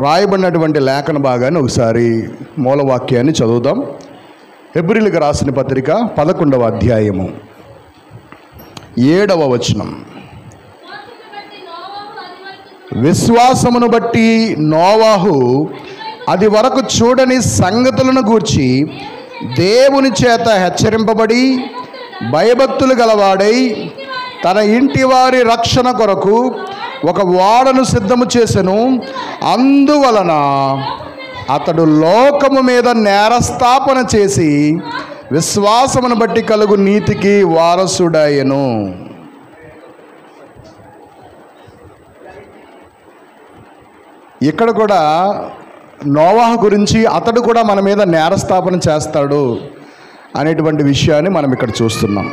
రాయబడినటువంటి లేఖన భాగాన్ని ఒకసారి మూలవాక్యాన్ని చదువుదాం. హెబ్రీయులకు రాసిన పత్రిక 11వ అధ్యాయము 7వ వచనం. విశ్వాసమును బట్టి నోవాహు అది వరకు చూడని సంగతులను గూర్చి దేవుని చేత హెచ్చరింపబడి భయభక్తులు గలవాడై తన ఇంటి వారి రక్షణ కొరకు ఒక ఓడను సిద్ధము చేసెను. అందువలన అతడు లోకము మీద నేరస్థాపన చేసి విశ్వాసమును బట్టి కలుగు నీతికి వారసుడాయెను. ఇక్కడ కూడా నోవాహు గురించి అతడు కూడా మన మీద నేరస్థాపన చేస్తాడు అనేటువంటి విషయాన్ని మనం ఇక్కడ చూస్తున్నాం.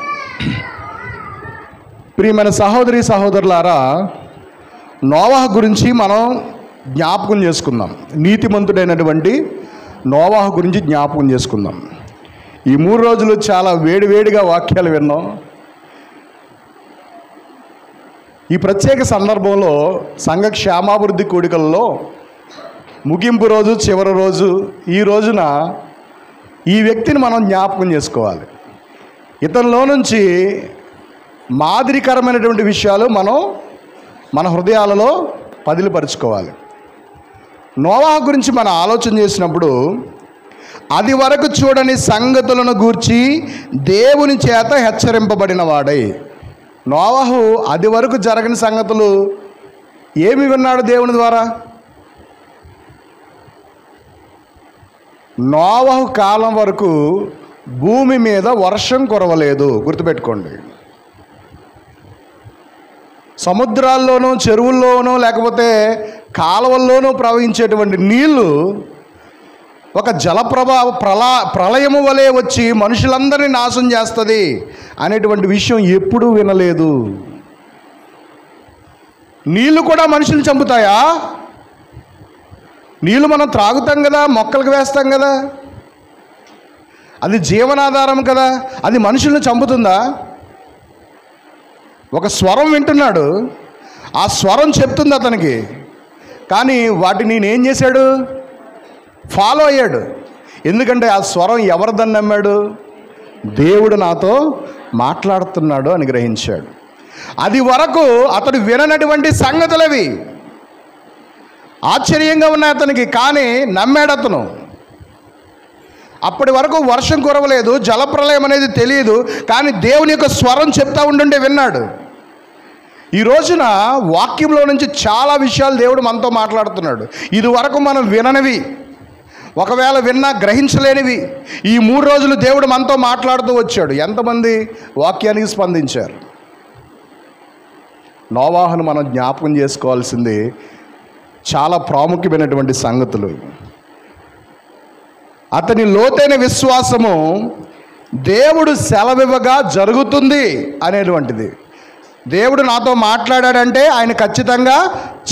ప్రియమైన సహోదరి సహోదరులారా, నోవాహు గురించి మనం జ్ఞాపకం చేసుకుందాం. నీతిమంతుడైనటువంటి నోవాహు గురించి జ్ఞాపకం చేసుకుందాం. ఈ 3 రోజులు చాలా వేడివేడిగా వాక్యాలు విన్నాం. ఈ ప్రత్యేక సందర్భంలో సంఘ క్షేమాభివృద్ధి కూడికల్లో ముగింపు రోజు, చివరి రోజు, ఈ రోజున ఈ వ్యక్తిని మనం జ్ఞాపకం చేసుకోవాలి. ఇతనిలో నుంచి మాదిరికరమైనటువంటి విషయాలు మనం మన హృదయాలలో పదిలిపరుచుకోవాలి. నోవాహు గురించి మనం ఆలోచన చేసినప్పుడు అది వరకు చూడని సంగతులను గూర్చి దేవుని చేత హెచ్చరింపబడిన వాడై. నోవాహు అది వరకు జరగని సంగతులు ఏమి విన్నాడు దేవుని ద్వారా? నోవాహు కాలం వరకు భూమి మీద వర్షం కురవలేదు. గుర్తుపెట్టుకోండి. సముద్రాల్లోనూ, చెరువుల్లోనూ, లేకపోతే కాలువల్లోనూ ప్రవహించేటువంటి నీళ్లు ఒక ప్రళయము వలె వచ్చి మనుషులందరినీ నాశనం చేస్తుంది అనేటువంటి విషయం ఎప్పుడూ వినలేదు. నీళ్లు కూడా మనుషులు చంపుతాయా? నీళ్ళు మనం త్రాగుతాం కదా, మొక్కలకు వేస్తాం కదా, అది జీవనాధారం కదా, అది మనుషులను చంపుతుందా? ఒక స్వరం వింటున్నాడు, ఆ స్వరం చెప్తుంది అతనికి, కానీ వాటిని నేనేం చేశాడు? ఫాలో అయ్యాడు. ఎందుకంటే ఆ స్వరం ఎవరిదని నమ్మాడు? దేవుడు నాతో మాట్లాడుతున్నాడు అని గ్రహించాడు. అది వరకు అతడు విననటువంటి సంగతులవి ఆశ్చర్యంగా ఉన్నాయి అతనికి, కానీ నమ్మాడు అతను. అప్పటి వరకు వర్షం కురవలేదు, జలప్రలయం అనేది తెలియదు, కానీ దేవుని యొక్క స్వరం చెప్తా ఉండుంటే విన్నాడు. ఈ రోజున వాక్యంలో నుంచి చాలా విషయాలు దేవుడు మనతో మాట్లాడుతున్నాడు. ఇది వరకు మనం విననివి, ఒకవేళ విన్నా గ్రహించలేనివి, ఈ 3 రోజులు దేవుడు మనతో మాట్లాడుతూ వచ్చాడు. ఎంతమంది వాక్యానికి స్పందించారు? నోవాహును మనం జ్ఞాపకం చేసుకోవాల్సింది చాలా ప్రాముఖ్యమైనటువంటి సంగతులు. అతని లోతైన విశ్వాసము దేవుడు సెలవివ్వగా జరుగుతుంది అనేటువంటిది. దేవుడు నాతో మాట్లాడాడంటే ఆయన ఖచ్చితంగా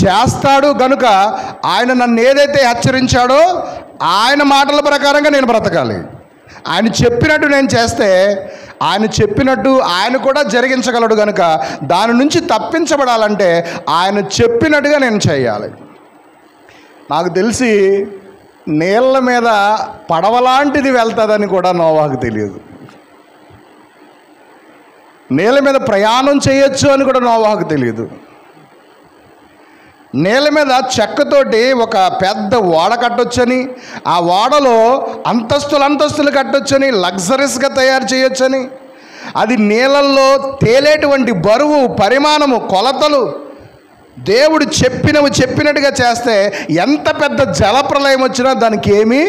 చేస్తాడు గనుక ఆయన నన్ను ఏదైతే హెచ్చరించాడో ఆయన మాటల ప్రకారంగా నేను బ్రతకాలి. ఆయన చెప్పినట్టు నేను చేస్తే ఆయన చెప్పినట్టు ఆయన కూడా జరిగించగలడు గనుక దాని నుంచి తప్పించబడాలంటే ఆయన చెప్పినట్టుగా నేను చేయాలి. నాకు తెలిసి నీళ్ళ మీద పడవలాంటిది వెళ్తుందని కూడా నోవాహుకు తెలియదు. నీళ్ళ మీద ప్రయాణం చేయొచ్చు అని కూడా నోవాహుకు తెలియదు. నీళ్ళ మీద చెక్కతోటి ఒక పెద్ద ఓడ కట్టొచ్చని, ఆ ఓడలో అంతస్తులు కట్టొచ్చని, లగ్జరీస్గా తయారు చేయొచ్చని, అది నీళ్ళల్లో తేలేటువంటి బరువు, పరిమాణము, కొలతలు దేవుడు చెప్పినట్టుగా చేస్తే ఎంత పెద్ద జలప్రలయం వచ్చినా దానికి ఏమీ.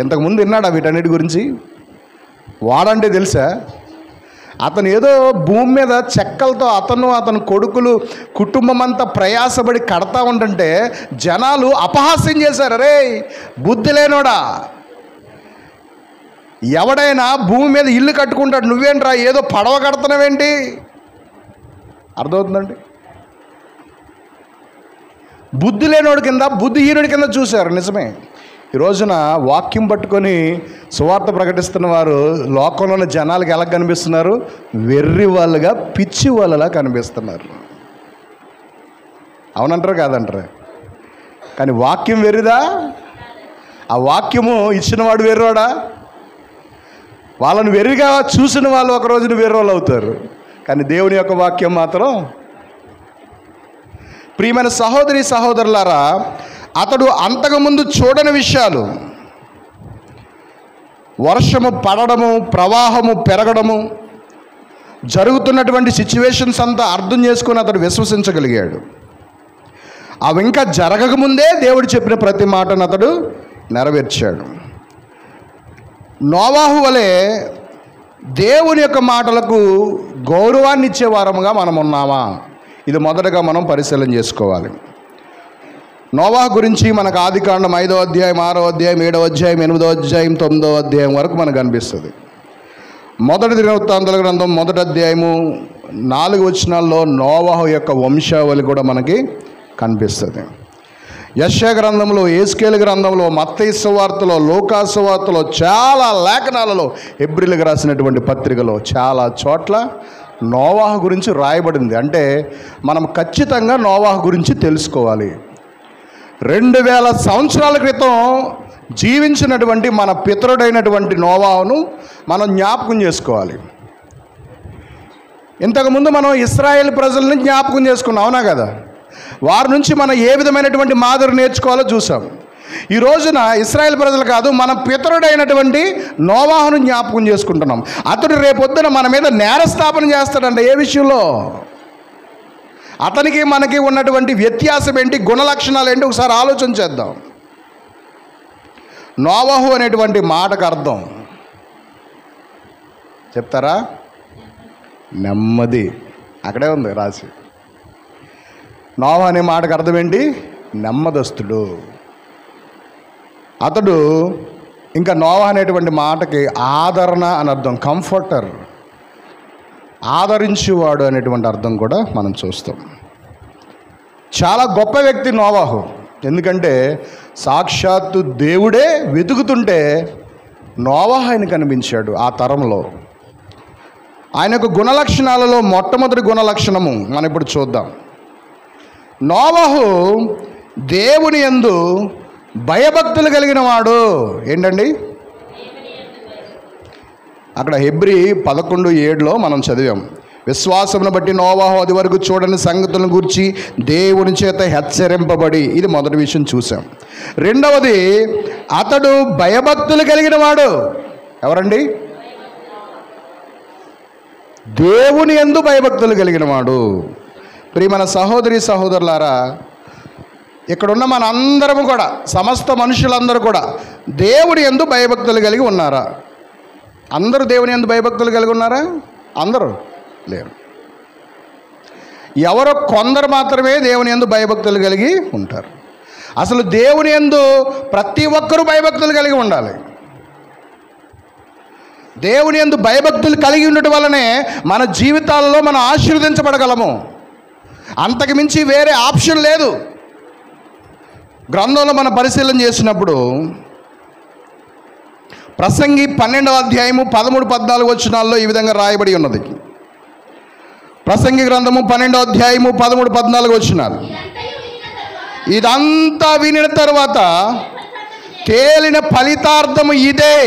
ఇంతకుముందు విన్నాడా వీటన్నిటి గురించి? వాడంటే తెలుసా? అతను ఏదో భూమి మీద చెక్కలతో అతని కొడుకులు కుటుంబం అంతా ప్రయాసపడి కడతా ఉంటుంటే జనాలు అపహాస్యం చేశారు. అరే బుద్ధి లేనోడా, ఎవడైనా భూమి మీద ఇల్లు కట్టుకుంటాడు, నువ్వేంట్రా ఏదో పడవ కడుతున్నావేంటి? అర్థమవుతుందండి? బుద్ధి లేనోడి కింద, బుద్ధిహీనుడి కింద చూశారు. నిజమే. ఈ రోజున వాక్యం పట్టుకొని సువార్త ప్రకటిస్తున్న వారు లోకంలో ఉన్న జనాలకు ఎలా కనిపిస్తున్నారు? వెర్రి వాళ్ళుగా, పిచ్చి వాళ్ళలా కనిపిస్తున్నారు. అవునంటారు కాదంటారా? కానీ వాక్యం వెర్రిదా? ఆ వాక్యము ఇచ్చినవాడు వెర్రోడా? వాళ్ళని వెర్రిగా చూసిన వాళ్ళు ఒక రోజున వెర్రోళ్ళు అవుతారు, కానీ దేవుని యొక్క వాక్యం మాత్రం. ప్రియమైన సహోదరి సహోదరులారా, అతడు అంతకుముందు చూడని విషయాలు, వర్షము పడడము, ప్రవాహము పెరగడము, జరుగుతున్నటువంటి సిచ్యువేషన్స్ అంతా అర్థం చేసుకొని అతడు విశ్వసించగలిగాడు. అవి ఇంకా జరగకముందే దేవుడు చెప్పిన ప్రతి మాటను అతడు నెరవేర్చాడు. నోవాహు వలె దేవుని యొక్క మాటలకు గౌరవాన్ని ఇచ్చే వారముగా మనం ఉన్నామా? ఇది మొదటగా మనం పరిశీలన చేసుకోవాలి. నోవాహు గురించి మనకు ఆదికాండం 5వ అధ్యాయం, 6వ అధ్యాయం, 7వ అధ్యాయం, 8వ అధ్యాయం, 9వ అధ్యాయం వరకు మనకు కనిపిస్తుంది. మొదటి దినవృత్తాంతాల గ్రంథం 1వ అధ్యాయము 4 వచనాల్లో నోవాహు యొక్క వంశావళి కూడా మనకి కనిపిస్తుంది. యెషయా గ్రంథంలో, యేస్కేలు గ్రంథంలో, మత్తయి సువార్తలో, లూకా సువార్తలో, చాలా లేఖనాలలో, హెబ్రీలకు రాసినటువంటి పత్రికలో చాలా చోట్ల నోవాహు గురించి రాయబడింది. అంటే మనం ఖచ్చితంగా నోవాహు గురించి తెలుసుకోవాలి. 2000 సంవత్సరాల క్రితం జీవించినటువంటి మన పితరుడైనటువంటి నోవాహును మనం జ్ఞాపకం చేసుకోవాలి. ఇంతకుముందు మనం ఇశ్రాయేల్ ప్రజల్ని జ్ఞాపకం చేసుకున్నాం, అవునా కదా? వారి నుంచి మనం ఏ విధమైనటువంటి మాదిరి నేర్చుకోవాలో చూసాం. ఈ రోజున ఇశ్రాయేల్ ప్రజలు కాదు, మన పితరుడైనటువంటి నోవాహును జ్ఞాపకం చేసుకుంటున్నాం. అతడు రేపొద్దున మన మీద నేరస్థాపన చేస్తాడంట. ఏ విషయంలో? అతనికి మనకి ఉన్నటువంటి వ్యత్యాసం ఏంటి, గుణలక్షణాలు ఏంటి, ఒకసారి ఆలోచన చేద్దాం. నోవాహు అనేటువంటి మాటకు అర్థం చెప్తారా? నెమ్మది. అక్కడే ఉంది రాసి. నోవాహు అనే మాటకు అర్థం ఏంటి? నెమ్మదస్తుడు. అతడు ఇంకా నోవాహు అనేటువంటి మాటకి ఆదరణ అని అర్థం, కంఫర్టర్, ఆదరించేవాడు అనేటువంటి అర్థం కూడా మనం చూస్తాం. చాలా గొప్ప వ్యక్తి నోవాహు. ఎందుకంటే సాక్షాత్తు దేవుడే వెతుకుతుంటే నోవాహు ఆయన కనిపించాడు ఆ తరంలో. ఆయన యొక్క గుణలక్షణాలలో మొట్టమొదటి గుణలక్షణము మనం ఇప్పుడు చూద్దాం. నోవాహు దేవుని యందు భయభక్తులు కలిగిన వాడు. ఏంటండి? అక్కడ హెబ్రీ 11:7లో మనం చదివాం. విశ్వాసమును బట్టి నోవాహు అది వరకు చూడని సంగతులను గురించి దేవుని చేత హెచ్చరింపబడి, ఇది మొదటి విషయం చూసాం. రెండవది, అతడు భయభక్తులు కలిగిన వాడు. ఎవరండి? దేవుని యందు భయభక్తులు కలిగిన వాడు. ప్రియమైన సహోదరి సహోదరులారా, ఇక్కడున్న మన అందరము కూడా, సమస్త మనుషులందరూ కూడా దేవుని యందు భయభక్తులు కలిగి ఉన్నారా? అందరూ దేవుని యందు భయభక్తులు కలిగి ఉన్నారా? అందరూ లేరు. ఎవరో కొందరు మాత్రమే దేవుని యందు భయభక్తులు కలిగి ఉంటారు. అసలు దేవుని యందు ప్రతి ఒక్కరూ భయభక్తులు కలిగి ఉండాలి. దేవుని యందు భయభక్తులు కలిగి ఉండటం వల్లనే మన జీవితాలలో మనం ఆశీర్వదించబడగలము. అంతకు మించి వేరే ఆప్షన్ లేదు. గ్రంథంలో మనం పరిశీలన చేసినప్పుడు ప్రసంగి 12వ అధ్యాయము 13-14 వచనాల్లో ఈ విధంగా రాయబడి ఉన్నది. ప్రసంగి గ్రంథము 12వ అధ్యాయము 13-14 వచనాలు. ఇదంతా వినిన తరువాత తేలిన ఫలితార్థము ఇదే,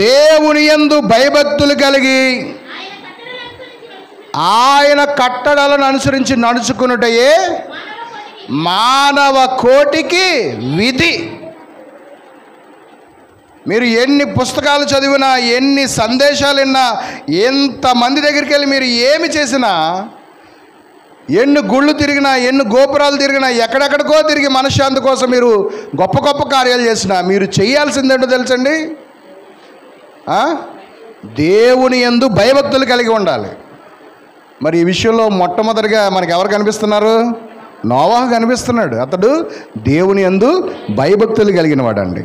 దేవుని యందు భయభక్తులు కలిగి ఆయన కట్టడలను అనుసరించి నడుచుకున్నటయే మానవ కోటికి విధి. మీరు ఎన్ని పుస్తకాలు చదివినా, ఎన్ని సందేశాలు విన్నా, ఎంతమంది దగ్గరికి వెళ్ళి మీరు ఏమి చేసినా, ఎన్ని గుళ్ళు తిరిగినా, ఎన్ని గోపురాలు తిరిగినా, ఎక్కడెక్కడికో తిరిగి మనశ్శాంతి కోసం మీరు గొప్ప గొప్ప కార్యాలు చేసినా, మీరు చేయాల్సిందేంటో తెలుసండి? దేవుని యందు భయభక్తులు కలిగి ఉండాలి. మరి ఈ విషయంలో మొట్టమొదటిగా మనకు ఎవరు కనిపిస్తున్నారు? నోవాహు కనిపిస్తున్నాడు. అతడు దేవుని యందు భయభక్తులు కలిగిన వాడండి.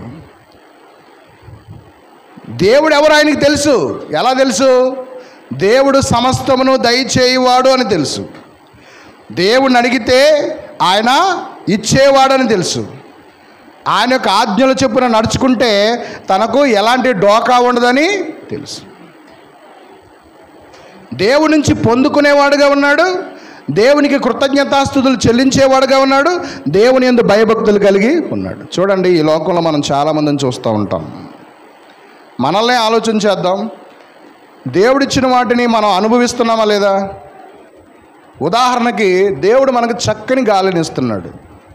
దేవుడు ఎవరు ఆయనకి తెలుసు. ఎలా తెలుసు? దేవుడు సమస్తమును దయచేయువాడు అని తెలుసు. దేవుడిని అడిగితే ఆయన ఇచ్చేవాడని తెలుసు. ఆయన యొక్క ఆజ్ఞల చొప్పున నడుచుకుంటే తనకు ఎలాంటి డోకా ఉండదని తెలుసు. దేవుడి నుంచి పొందుకునేవాడుగా ఉన్నాడు, దేవునికి కృతజ్ఞతాస్తుతులు చెల్లించేవాడుగా ఉన్నాడు, దేవుని యందు భయభక్తులు కలిగి ఉన్నాడు. చూడండి, ఈ లోకంలో మనం చాలామందిని చూస్తూ ఉంటాం. మనల్నే ఆలోచన చేద్దాం. దేవుడిచ్చిన వాటిని మనం అనుభవిస్తున్నామా లేదా? ఉదాహరణకి దేవుడు మనకు చక్కని గాలిని ఇస్తున్నాడు,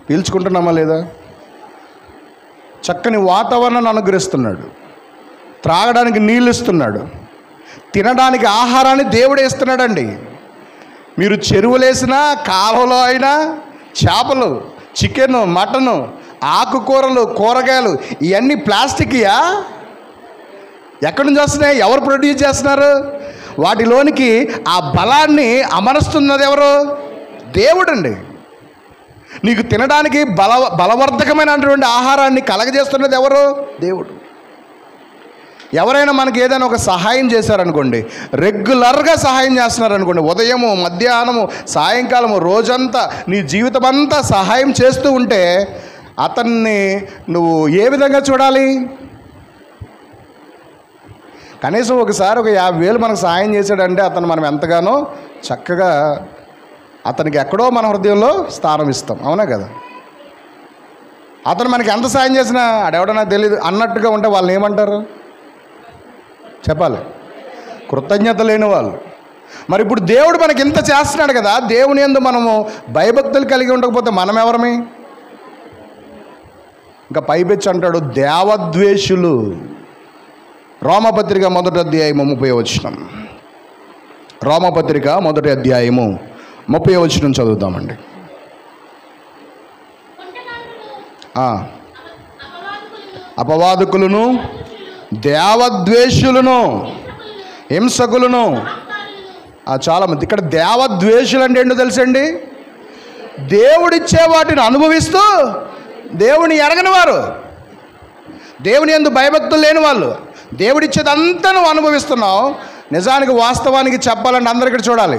పీల్చుకుంటున్నామా లేదా? చక్కని వాతావరణాన్ని అనుగ్రహిస్తున్నాడు, త్రాగడానికి నీళ్ళు ఇస్తున్నాడు, తినడానికి ఆహారాన్ని దేవుడే ఇస్తున్నాడండి. మీరు చెరువులేసినా, కాలువలో అయినా చేపలు, చికెను, మటను, ఆకుకూరలు, కూరగాయలు ఇవన్నీ ప్లాస్టిక్యా? ఎక్కడి నుంచి వస్తున్నాయి? ఎవరు ప్రొడ్యూస్ చేస్తున్నారు? వాటిలోనికి ఆ బలాన్ని అమరుస్తున్నది ఎవరు? దేవుడండి. నీకు తినడానికి బలవర్ధకమైనటువంటి ఆహారాన్ని కలగజేస్తున్నది ఎవరు? దేవుడు. ఎవరైనా మనకి ఏదైనా ఒక సహాయం చేశారనుకోండి, రెగ్యులర్గా సహాయం చేస్తున్నారనుకోండి, ఉదయము, మధ్యాహ్నము, సాయంకాలము, రోజంతా నీ జీవితం అంతా సహాయం చేస్తూ ఉంటే అతన్ని నువ్వు ఏ విధంగా చూడాలి? కనీసం ఒకసారి ఒక 50,000 మనకు సహాయం చేశాడంటే అతను మనం ఎంతగానో చక్కగా అతనికి ఎక్కడో మన హృదయంలో స్థానం ఇస్తాం, అవునా కదా? అతను మనకి ఎంత సాయం చేసినా అడెవడో నాకు తెలియదు అన్నట్టుగా ఉంటే వాళ్ళని ఏమంటారు చెప్పాలి? కృతజ్ఞత లేని వాళ్ళు. మరి ఇప్పుడు దేవుడు మనకి ఇంత చేస్తున్నాడు కదా, దేవుని యందు మనము భయభక్తులు కలిగి ఉండకపోతే మనం ఎవరమి? ఇంకా పైపెచ్చి అంటాడు దేవద్వేషులు. రోమపత్రిక 1వ అధ్యాయము 30వ వచనం. రోమపత్రిక 1వ అధ్యాయము 30వ వచనం చదువుతామండి. అపవాదకులను, దేవద్వేషులను, హింసకులను, చాలామంది. ఇక్కడ దేవద్వేషులు అంటే ఏంటో తెలుసండి? దేవుడిచ్చే వాటిని అనుభవిస్తూ దేవుని ఎరగని వారు, దేవుని యందు భయభక్తులు లేని వాళ్ళు. దేవుడిచ్చేదంతా నువ్వు అనుభవిస్తున్నావు. నిజానికి వాస్తవానికి చెప్పాలంటే అందరు ఇక్కడ చూడాలి,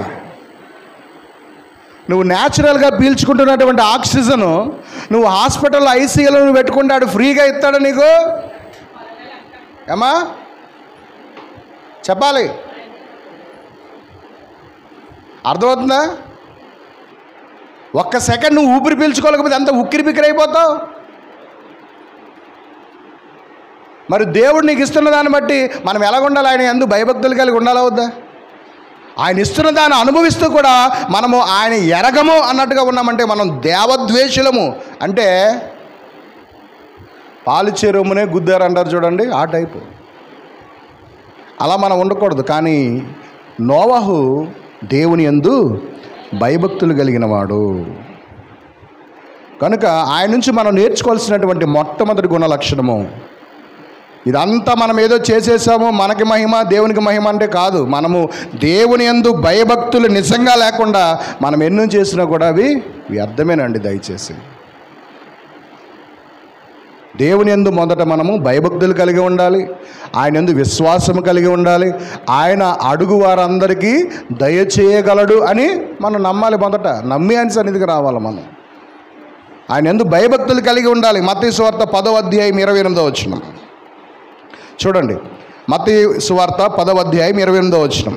నువ్వు న్యాచురల్గా పీల్చుకుంటున్నటువంటి ఆక్సిజను నువ్వు హాస్పిటల్లో ఐసీయూలో నువ్వు పెట్టుకుంటాడు, ఫ్రీగా ఇస్తాడు నీకు. ఏమా చెప్పాలి? అర్థమవుతుందా? ఒక్క సెకండ్ నువ్వు ఊపిరి పీల్చుకోలేకపోతే అంత ఉక్కిరి బిక్కిరి అయిపోతావు. మరి దేవుడు నీకు ఇస్తున్న దాన్ని బట్టి మనం ఎలా ఉండాలి? ఆయన యందు భయభక్తులు కలిగి ఉండాలా వద్దా? ఆయన ఇస్తున్న దాన్ని అనుభవిస్తూ కూడా మనము ఆయన ఎరగము అన్నట్టుగా ఉన్నామంటే మనం దేవద్వేషులము. అంటే పాలిచ్చే రొమ్మునే గుద్దారు అంటారు చూడండి, ఆ టైపు. అలా మనం ఉండకూడదు. కానీ నోవహు దేవుని యందు భయభక్తులు కలిగిన వాడు కనుక ఆయన నుంచి మనం నేర్చుకోవాల్సినటువంటి మొట్టమొదటి గుణ లక్షణము, ఇదంతా మనం ఏదో చేసేసాము మనకి మహిమ దేవునికి మహిమ అంటే కాదు. మనము దేవుని యందు భయభక్తులు నిజంగా లేకుండా మనం ఎన్నో చేసినా కూడా అవి వ్యర్థమేనండి. దయచేసి దేవుని యందు మొదట మనము భయభక్తులు కలిగి ఉండాలి, ఆయన యందు విశ్వాసము కలిగి ఉండాలి. ఆయన అడుగు వారందరికీ దయచేయగలడు అని మనం నమ్మాలి. మొదట నమ్మి ఆయన సన్నిధికి రావాలి. మనం ఆయన యందు భయభక్తులు కలిగి ఉండాలి. మత్తయి సువార్త 10వ అధ్యాయం 28వ వచనం చూడండి. మత్తయి సువార్త 10వ అధ్యాయం 28వ వచనం.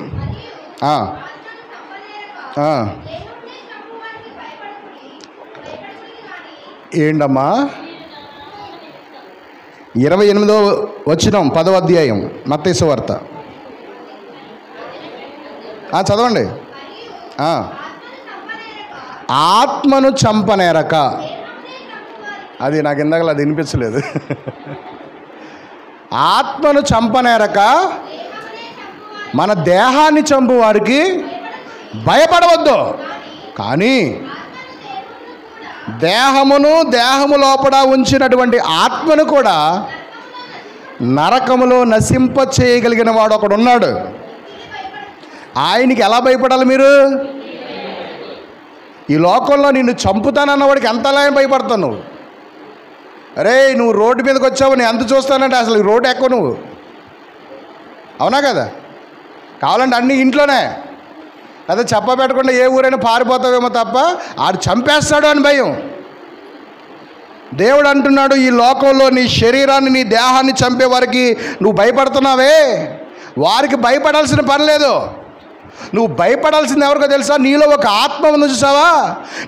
ఏంటమ్మా 28వ వచనం 10వ అధ్యాయం మత్తయి సువార్త చదవండి. ఆత్మను చంపనేరక, అది నాకు ఇందాక అది వినిపించలేదు. ఆత్మను చంపనేరక మన దేహాన్ని చంపు వారికి భయపడవద్దు, కానీ దేహము లోపల ఉంచినటువంటి ఆత్మను కూడా నరకములో నశింప చేయగలిగిన వాడు ఒకడు ఉన్నాడు. ఆయనకి ఎలా భయపడాలి మీరు? ఈ లోకంలో నిన్ను చంపుతానన్న వాడికి ఎంతలా భయపడతావు నువ్వు? అరే నువ్వు రోడ్డు మీదకి వచ్చావు, నేను ఎంత చూస్తానంటే అసలు ఈ రోడ్డు ఎక్కువ నువ్వు, అవునా కదా? కావాలంటే అన్నీ ఇంట్లోనే, అదే చెప్పబెట్టకుండా ఏ ఊరైనా పారిపోతావేమో తప్ప ఆడు చంపేస్తాడు అని భయం. దేవుడు అంటున్నాడు, ఈ లోకంలో నీ శరీరాన్ని నీ దేహాన్ని చంపే వారికి నువ్వు భయపడుతున్నావే, వారికి భయపడాల్సిన పని లేదు. నువ్వు భయపడాల్సింది ఎవరికో తెలుసా? నీలో ఒక ఆత్మ ఉంది చూసావా,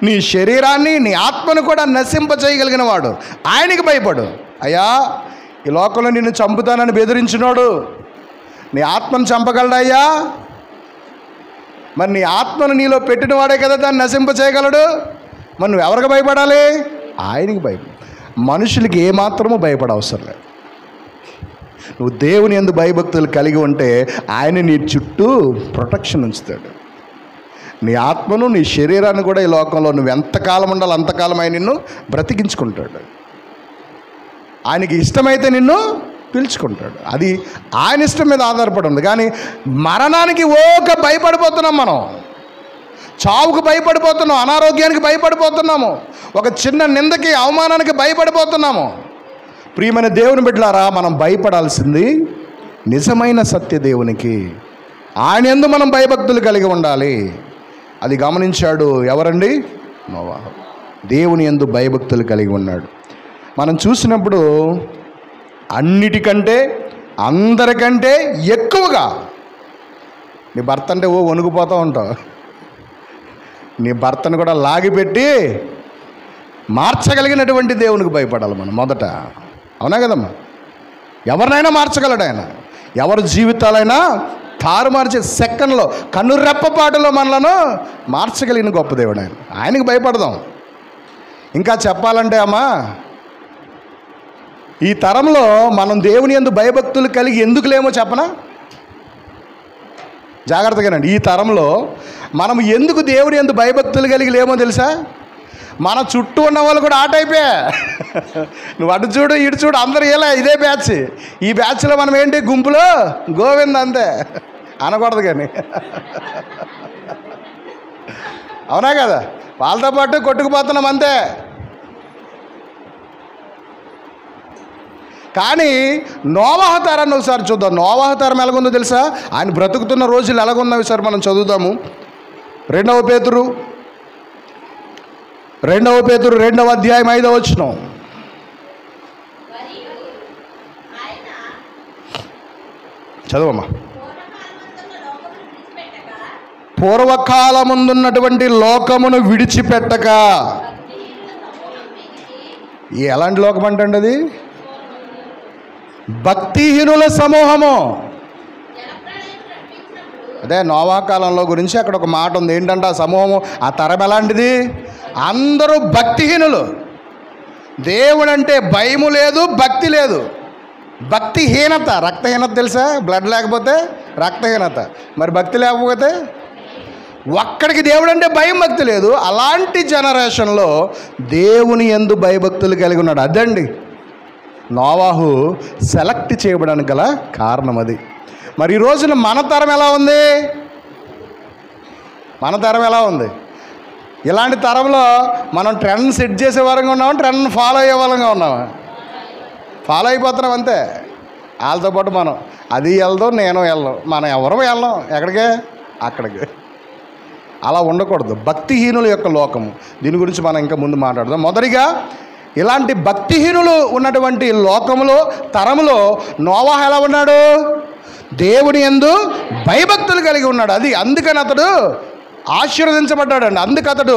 నీ శరీరాన్ని నీ ఆత్మను కూడా నశింప చేయగలిగిన వాడు. ఆయనకి భయపడు. అయ్యా, ఈ లోకంలో నిన్ను చంపుతానని బెదిరించినోడు నీ ఆత్మను చంపగలడయ్యా. మరి నీ ఆత్మను నీలో పెట్టిన వాడే కదా దాన్ని నశింప చేయగలడు. మరి నువ్వు ఎవరికి భయపడాలి? ఆయనకి భయపడు. మనుషులకి ఏమాత్రమూ భయపడవసరం లేదు. నువ్వు దేవుని యందు భయభక్తులు కలిగి ఉంటే ఆయన నీ చుట్టూ ప్రొటెక్షన్ ఉంచుతాడు. నీ ఆత్మను నీ శరీరాన్ని కూడా ఈ లోకంలో నువ్వు ఎంతకాలం ఉండాలి అంతకాలం ఆయన నిన్ను బ్రతికించుకుంటాడు. ఆయనకి ఇష్టమైతే నిన్ను పిలుచుకుంటాడు. అది ఆయన ఇష్టం మీద ఆధారపడి ఉంది. కానీ మరణానికి భయపడిపోతున్నాం మనం, చావుకు భయపడిపోతున్నాం, అనారోగ్యానికి భయపడిపోతున్నాము, ఒక చిన్న నిందకి అవమానానికి భయపడిపోతున్నాము. ప్రియమైన దేవుని బిడ్డలారా, మనం భయపడాల్సింది నిజమైన సత్య దేవునికి. ఆయన యందు మనం భయభక్తులు కలిగి ఉండాలి. అది గమనించాడు ఎవరండి? నోవాహు. దేవుని యందు భయభక్తులు కలిగి ఉన్నాడు. మనం చూసినప్పుడు అన్నిటికంటే అందరికంటే ఎక్కువగా నీ భర్త అంటే వణుకుపోతూ ఉంటావు. నీ భర్తను కూడా లాగిపెట్టి మార్చగలిగినటువంటి దేవునికి భయపడాలి మనం మొదట. అవునా కదమ్మా? ఎవరినైనా మార్చగలడు ఆయన. ఎవరి జీవితాలైనా తారుమార్చే సెకండ్లో, కన్నురెప్పపాటులో మనలను మార్చగలిగిన గొప్ప దేవుడు ఆయన. ఆయనకి భయపడదాం. ఇంకా చెప్పాలంటే అమ్మా, ఈ తరంలో మనం దేవుని యందు భయభక్తులు కలిగి ఎందుకు లేమో చెప్పనా? జాగ్రత్తగానండి. ఈ తరంలో మనం ఎందుకు దేవుని యందు భయభక్తులు కలిగి లేమో తెలుసా? మన చుట్టూ ఉన్న వాళ్ళు కూడా ఆ టైపే. నువ్వు అటు చూడు ఇటు చూడు, అందరూ ఇలా ఇదే బ్యాచ్. ఈ బ్యాచ్లో మనం ఏంటి? గుంపులో గోవింద్ అంతే అనకూడదు కానీ. అవునా కదా? వాళ్ళతో పాటు కొట్టుకుపోతున్నాం అంతే. కానీ నోవాహు తరాన్ని ఒకసారి చూద్దాం. నోవాహు తరం ఎలాగుందో తెలుసా? ఆయన బ్రతుకుతున్న రోజులు ఎలాగుందో ఒకసారి మనం చదువుదాము. 2వ పేతురు 2వ అధ్యాయం 5వ వచనం. చదువమ్మా. పూర్వకాలముందున్నటువంటి లోకమును విడిచిపెట్టక. ఎలాంటి లోకం అంటే అది? భక్తిహీనుల సమూహము. అదే నోవా కాలంలో గురించి అక్కడ ఒక మాట ఉంది. ఏంటంటే ఆ సమూహము, ఆ తరం ఎలాంటిది? అందరూ భక్తిహీనులు. దేవుడు అంటే భయము లేదు, భక్తి లేదు. భక్తిహీనత, రక్తహీనత తెలుసా? బ్లడ్ లేకపోతే రక్తహీనత, మరి భక్తి లేకపోతే ఒక్కడికి దేవుడు అంటే భయం, భక్తి లేదు. అలాంటి జనరేషన్లో దేవుని యందు భయభక్తులు కలిగి ఉన్నాడు. అదండి నోవాహు సెలెక్ట్ చేయబడానికి గల కారణం అది. మరి ఈ రోజున మన తరం ఎలా ఉంది? మన తరం ఎలా ఉంది? ఇలాంటి తరంలో మనం ట్రెండ్ సెట్ చేసే వారంగా ఉన్నామా, ట్రెండ్ ఫాలో అయ్యే వాళ్ళంగా ఉన్నామా? ఫాలో అయిపోతున్నాం అంతే. వాళ్ళతో పాటు మనం అది వెళ్దాం, నేను వెళ్ళాం, మనం ఎవరు వెళ్ళాం ఎక్కడికే అక్కడికి. అలా ఉండకూడదు. భక్తిహీనుల యొక్క లోకము, దీని గురించి మనం ఇంకా ముందు మాట్లాడదాం. మొదటిగా ఇలాంటి భక్తిహీనులు ఉన్నటువంటి లోకములో, తరములో నోవాహు ఎలా ఉన్నాడు? దేవుని యందు భయభక్తులు కలిగి ఉన్నాడు. అది అందుకని అతడు ఆశీర్వదించబడ్డాడండి. అందుకు అతడు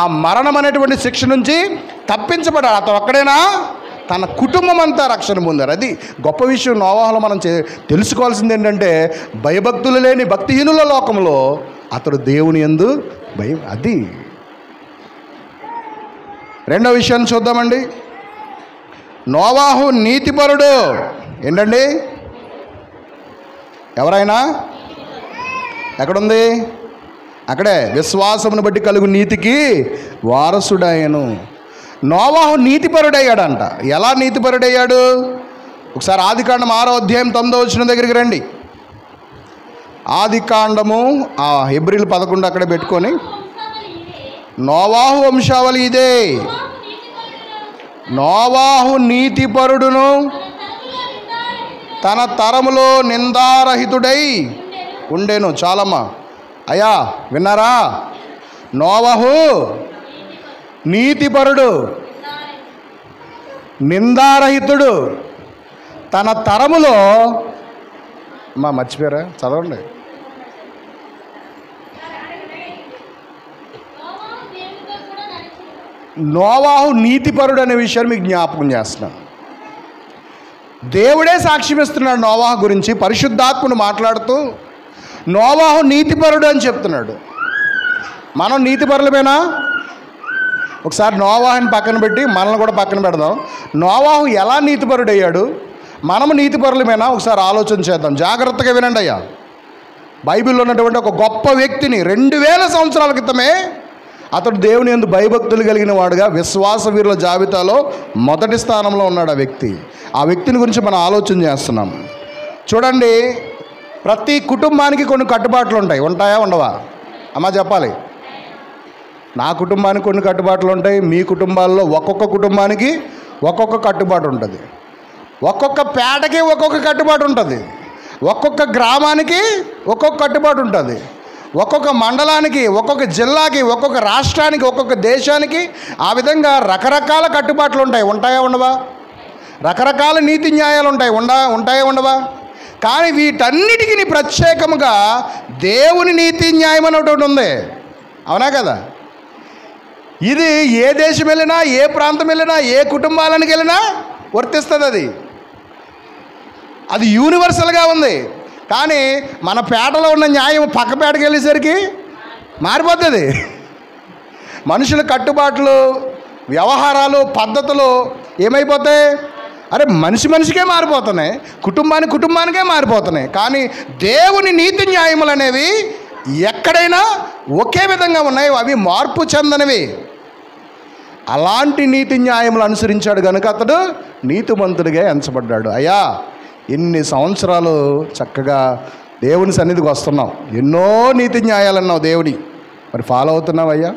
ఆ మరణం అనేటువంటి శిక్ష నుంచి తప్పించబడ్డాడు. అతను ఒక్కడైనా తన కుటుంబం అంతా రక్షణ పొందారు. అది గొప్ప విషయం. నోవాహులో మనం తెలుసుకోవాల్సింది ఏంటంటే, భయభక్తులు లేని భక్తిహీనుల లోకంలో అతడు దేవుని యందు భయం. అది రెండో విషయాన్ని చూద్దామండి. నోవాహు నీతిపరుడు. ఏంటండి? ఎవరైనా ఎక్కడుంది? అక్కడే. విశ్వాసమును బట్టి కలుగు నీతికి వారసుడాయను. నోవాహు నీతిపరుడయ్యాడంట. ఎలా నీతిపరుడయ్యాడు? ఒకసారి ఆదికాండం 6వ అధ్యాయం 9వ వచనం దగ్గరికి రండి. ఆదికాండము హెబ్రీలు 11 అక్కడే పెట్టుకొని, నోవాహు వంశావళి ఇదే. నోవాహు నీతిపరుడును తన తరములో నిందారహితుడై ఉండేను. చాలమ్మా అయ్యా, విన్నారా? నోవాహు నీతిపరుడు, నిందారహితుడు, తన తరములో మర్చిపోయారా? చదవండి. నోవాహు నీతిపరుడు అనే విషయాన్ని మీకు జ్ఞాపకం చేస్తున్నాను. దేవుడే సాక్ష్యం ఇస్తున్నాడు నోవాహు గురించి. పరిశుద్ధాత్ముడు మాట్లాడుతూ నోవాహు నీతిపరుడు అని చెప్తున్నాడు. మనం నీతిపరులమేనా? ఒకసారి నోవాహుని పక్కన పెట్టి మనల్ని కూడా పక్కన పెడదాం. నోవాహు ఎలా నీతిపరుడు అయ్యాడు? మనము నీతిపరులమేనా? ఒకసారి ఆలోచన చేద్దాం. జాగ్రత్తగా వినండి అయ్యా. బైబిల్లో ఉన్నటువంటి ఒక గొప్ప వ్యక్తిని 2000 సంవత్సరాల క్రితమే అతడు దేవుని యందు భయభక్తులు కలిగిన వాడుగా విశ్వాస వీరుల జాబితాలో మొదటి స్థానంలో ఉన్నాడు ఆ వ్యక్తి. ఆ వ్యక్తిని గురించి మనం ఆలోచన చేస్తున్నాం. చూడండి, ప్రతి కుటుంబానికి కొన్ని కట్టుబాట్లు ఉంటాయి. ఉంటాయా ఉండవా? అమ్మా చెప్పాలి. నా కుటుంబానికి కొన్ని కట్టుబాట్లు ఉంటాయి. మీ కుటుంబాల్లో ఒక్కొక్క కుటుంబానికి ఒక్కొక్క కట్టుబాటు ఉంటుంది. ఒక్కొక్క పేటకి ఒక్కొక్క కట్టుబాటు ఉంటుంది. ఒక్కొక్క గ్రామానికి ఒక్కొక్క కట్టుబాటు ఉంటుంది. ఒక్కొక్క మండలానికి, ఒక్కొక్క జిల్లాకి, ఒక్కొక్క రాష్ట్రానికి, ఒక్కొక్క దేశానికి ఆ విధంగా రకరకాల కట్టుబాట్లు ఉంటాయి. ఉంటాయా ఉండవా? రకరకాల నీతి న్యాయాలు ఉంటాయి. ఉంటాయా ఉండవా? కానీ వీటన్నిటికీ ప్రత్యేకముగా దేవుని నీతి న్యాయం అని ఒకటి ఉంది. అవునా కదా? ఇది ఏ దేశం వెళ్ళినా, ఏ ప్రాంతం వెళ్ళినా, ఏ కుటుంబాలకు వెళ్ళినా వర్తిస్తుంది. అది యూనివర్సల్గా ఉంది. కానీ మన పేటలో ఉన్న న్యాయం పక్క పేటకి వెళ్ళేసరికి మారిపోతుంది. మనుషుల కట్టుబాట్లు, వ్యవహారాలు, పద్ధతులు ఏమైపోతాయి? అరే మనిషికే మారిపోతున్నాయి, కుటుంబానికే మారిపోతున్నాయి. కానీ దేవుని నీతి న్యాయములు అనేవి ఎక్కడైనా ఒకే విధంగా ఉన్నాయి. అవి మార్పు చెందనివి. అలాంటి నీతి న్యాయములు అనుసరించాడు కనుక అతడు నీతిమంతుడిగా ఎంచబడ్డాడు. అయ్యా, ఎన్ని సంవత్సరాలు చక్కగా దేవుని సన్నిధికి వస్తున్నాం, ఎన్నో నీతి న్యాయాలు అన్నావు దేవుని. మరి ఫాలో అవుతున్నావు అయ్యా?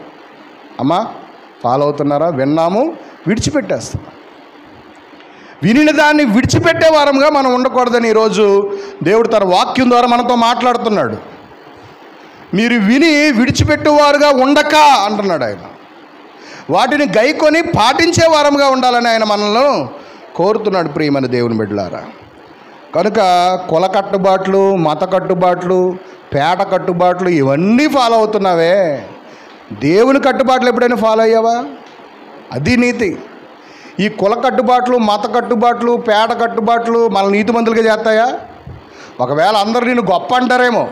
అమ్మా ఫాలో అవుతున్నారా? విన్నాము, విడిచిపెట్టేస్తున్నాం. వినిన దాన్ని విడిచిపెట్టే వారంగా మనం ఉండకూడదని ఈరోజు దేవుడు తన వాక్యం ద్వారా మనతో మాట్లాడుతున్నాడు. మీరు విని విడిచిపెట్టేవారుగా ఉండక అంటున్నాడు ఆయన. వాటిని గైకొని పాటించే వారంగా ఉండాలని ఆయన మనల్ని కోరుతున్నాడు. ప్రియమైన దేవుని బిడ్డలారా, కనుక కుల కట్టుబాట్లు, మత కట్టుబాట్లు, పేట కట్టుబాట్లు ఇవన్నీ ఫాలో అవుతున్నావే. దేవుని కట్టుబాట్లు ఎప్పుడైనా ఫాలో అయ్యావా? అది నీతి. ఈ కుల కట్టుబాట్లు, మత కట్టుబాట్లు, పేట కట్టుబాట్లు మన నీతిమంతులుగా చేస్తాయా? ఒకవేళ అందరూ నిన్ను గొప్ప అంటారేమో,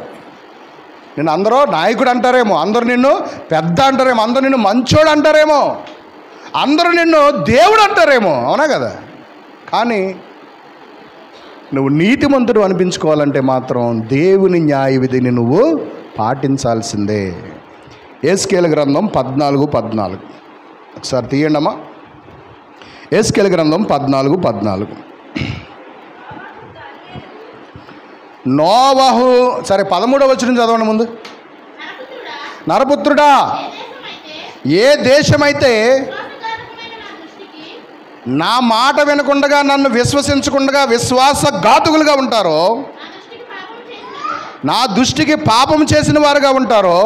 నిన్ను అందరూ నాయకుడు అంటారేమో, అందరూ నిన్ను పెద్ద అంటారేమో, అందరూ నిన్ను మంచోడు అంటారేమో, అందరూ నిన్ను దేవుడు అంటారేమో. అవునా కదా? కానీ నువ్వు నీతిమంతుడు అనిపించుకోవాలంటే మాత్రం దేవుని న్యాయ విధిని నువ్వు పాటించాల్సిందే. యేస్కేలు గ్రంథం 14:14 ఒకసారి తీయండి అమ్మా. యేస్కేలు గ్రంథం 14:14. నోవహు, సరే 13వ వచనం చదవండి ముందు. నరపుత్రుడా, ఏ దేశమైతే నా మాట వినకుండగా, నన్ను విశ్వసించకుండా విశ్వాసఘాతుకులుగా ఉంటారో, నా దృష్టికి పాపం చేసిన వారుగా ఉంటారో,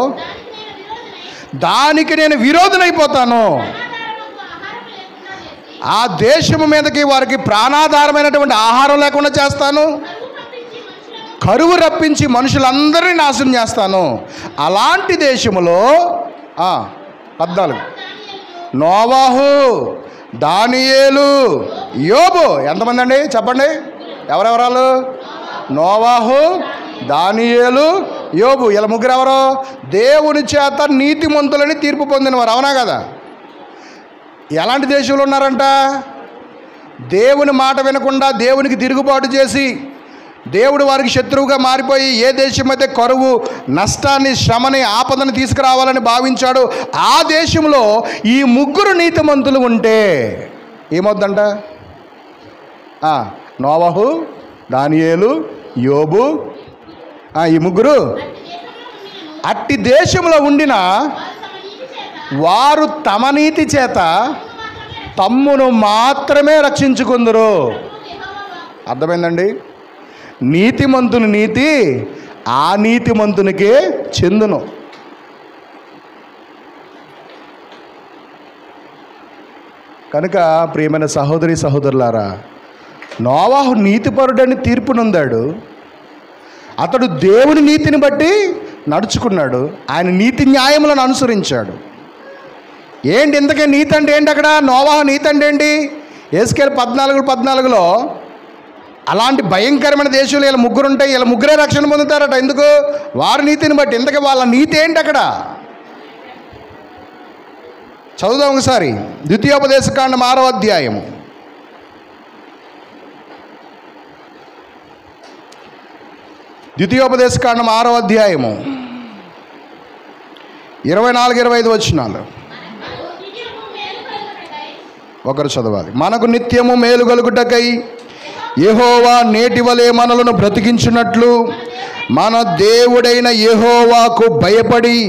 దానికి నేను విరోధనైపోతాను. ఆ దేశము మీదకి వారికి ప్రాణాధారమైనటువంటి ఆహారం లేకుండా చేస్తాను. కరువు రప్పించి మనుషులందరినీ నాశనం చేస్తాను. అలాంటి దేశములో 14 నోవాహు, దానియేలు, యోబు. ఎంతమంది అండి చెప్పండి? ఎవరెవరాలు? నోవాహు, దానియేలు, యోబు. ఇలా ముగ్గురు ఎవరు? దేవుని చేత నీతిమంతులని తీర్పు పొందినవారు. అవునా కదా? ఎలాంటి దేశంలో ఉన్నారంట? దేవుని మాట వినకుండా దేవునికి తిరుగుబాటు చేసి దేవుడు వారికి శత్రువుగా మారిపోయి, ఏ దేశమైతే కరువు, నష్టాన్ని, శ్రమని, ఆపదను తీసుకురావాలని భావించాడు, ఆ దేశంలో ఈ ముగ్గురు నీతిమంతులు ఉంటే ఏమవుద్దంట? నోవహు, దానియేలు, యోబు, ఈ ముగ్గురు అట్టి దేశంలో ఉండిన వారు తమ నీతి చేత తమ్మును మాత్రమే రక్షించుకుందరు. అర్థమైందండి? నీతిమంతుని నీతి ఆ నీతిమంతునికే చెందును. కనుక ప్రియమైన సహోదరి సహోదరులారా, నోవాహు నీతిపరుడని తీర్పు నొందాడు. అతడు దేవుని నీతిని బట్టి నడుచుకున్నాడు. ఆయన నీతి న్యాయములను అనుసరించాడు. ఏంటి ఇంతకే నీతి అంటే ఏంటి? అక్కడ నోవాహు నీతి అంటే ఏంటి? యేసుకేలు 14:14లో అలాంటి భయంకరమైన దేశంలో వీళ్ళ ముగ్గురు ఉంటాయి, వీళ్ళ ముగ్గురే రక్షణ పొందుతారట. ఎందుకు? వారి నీతిని బట్టి. ఇంతకీ వాళ్ళ నీతి ఏంటి అక్కడ? చదువుదాం ఒకసారి. ద్వితీయోపదేశకాండం 6వ అధ్యాయము. ద్వితీయోపదేశకాండం 6వ అధ్యాయము 24-25 వచనాలు ఒకరు చదవాలి. మనకు నిత్యము మేలు కలుగుటకై యెహోవా నేటి వలె మనలను బ్రతికించున్నట్లు మన దేవుడైన యెహోవాకు భయపడి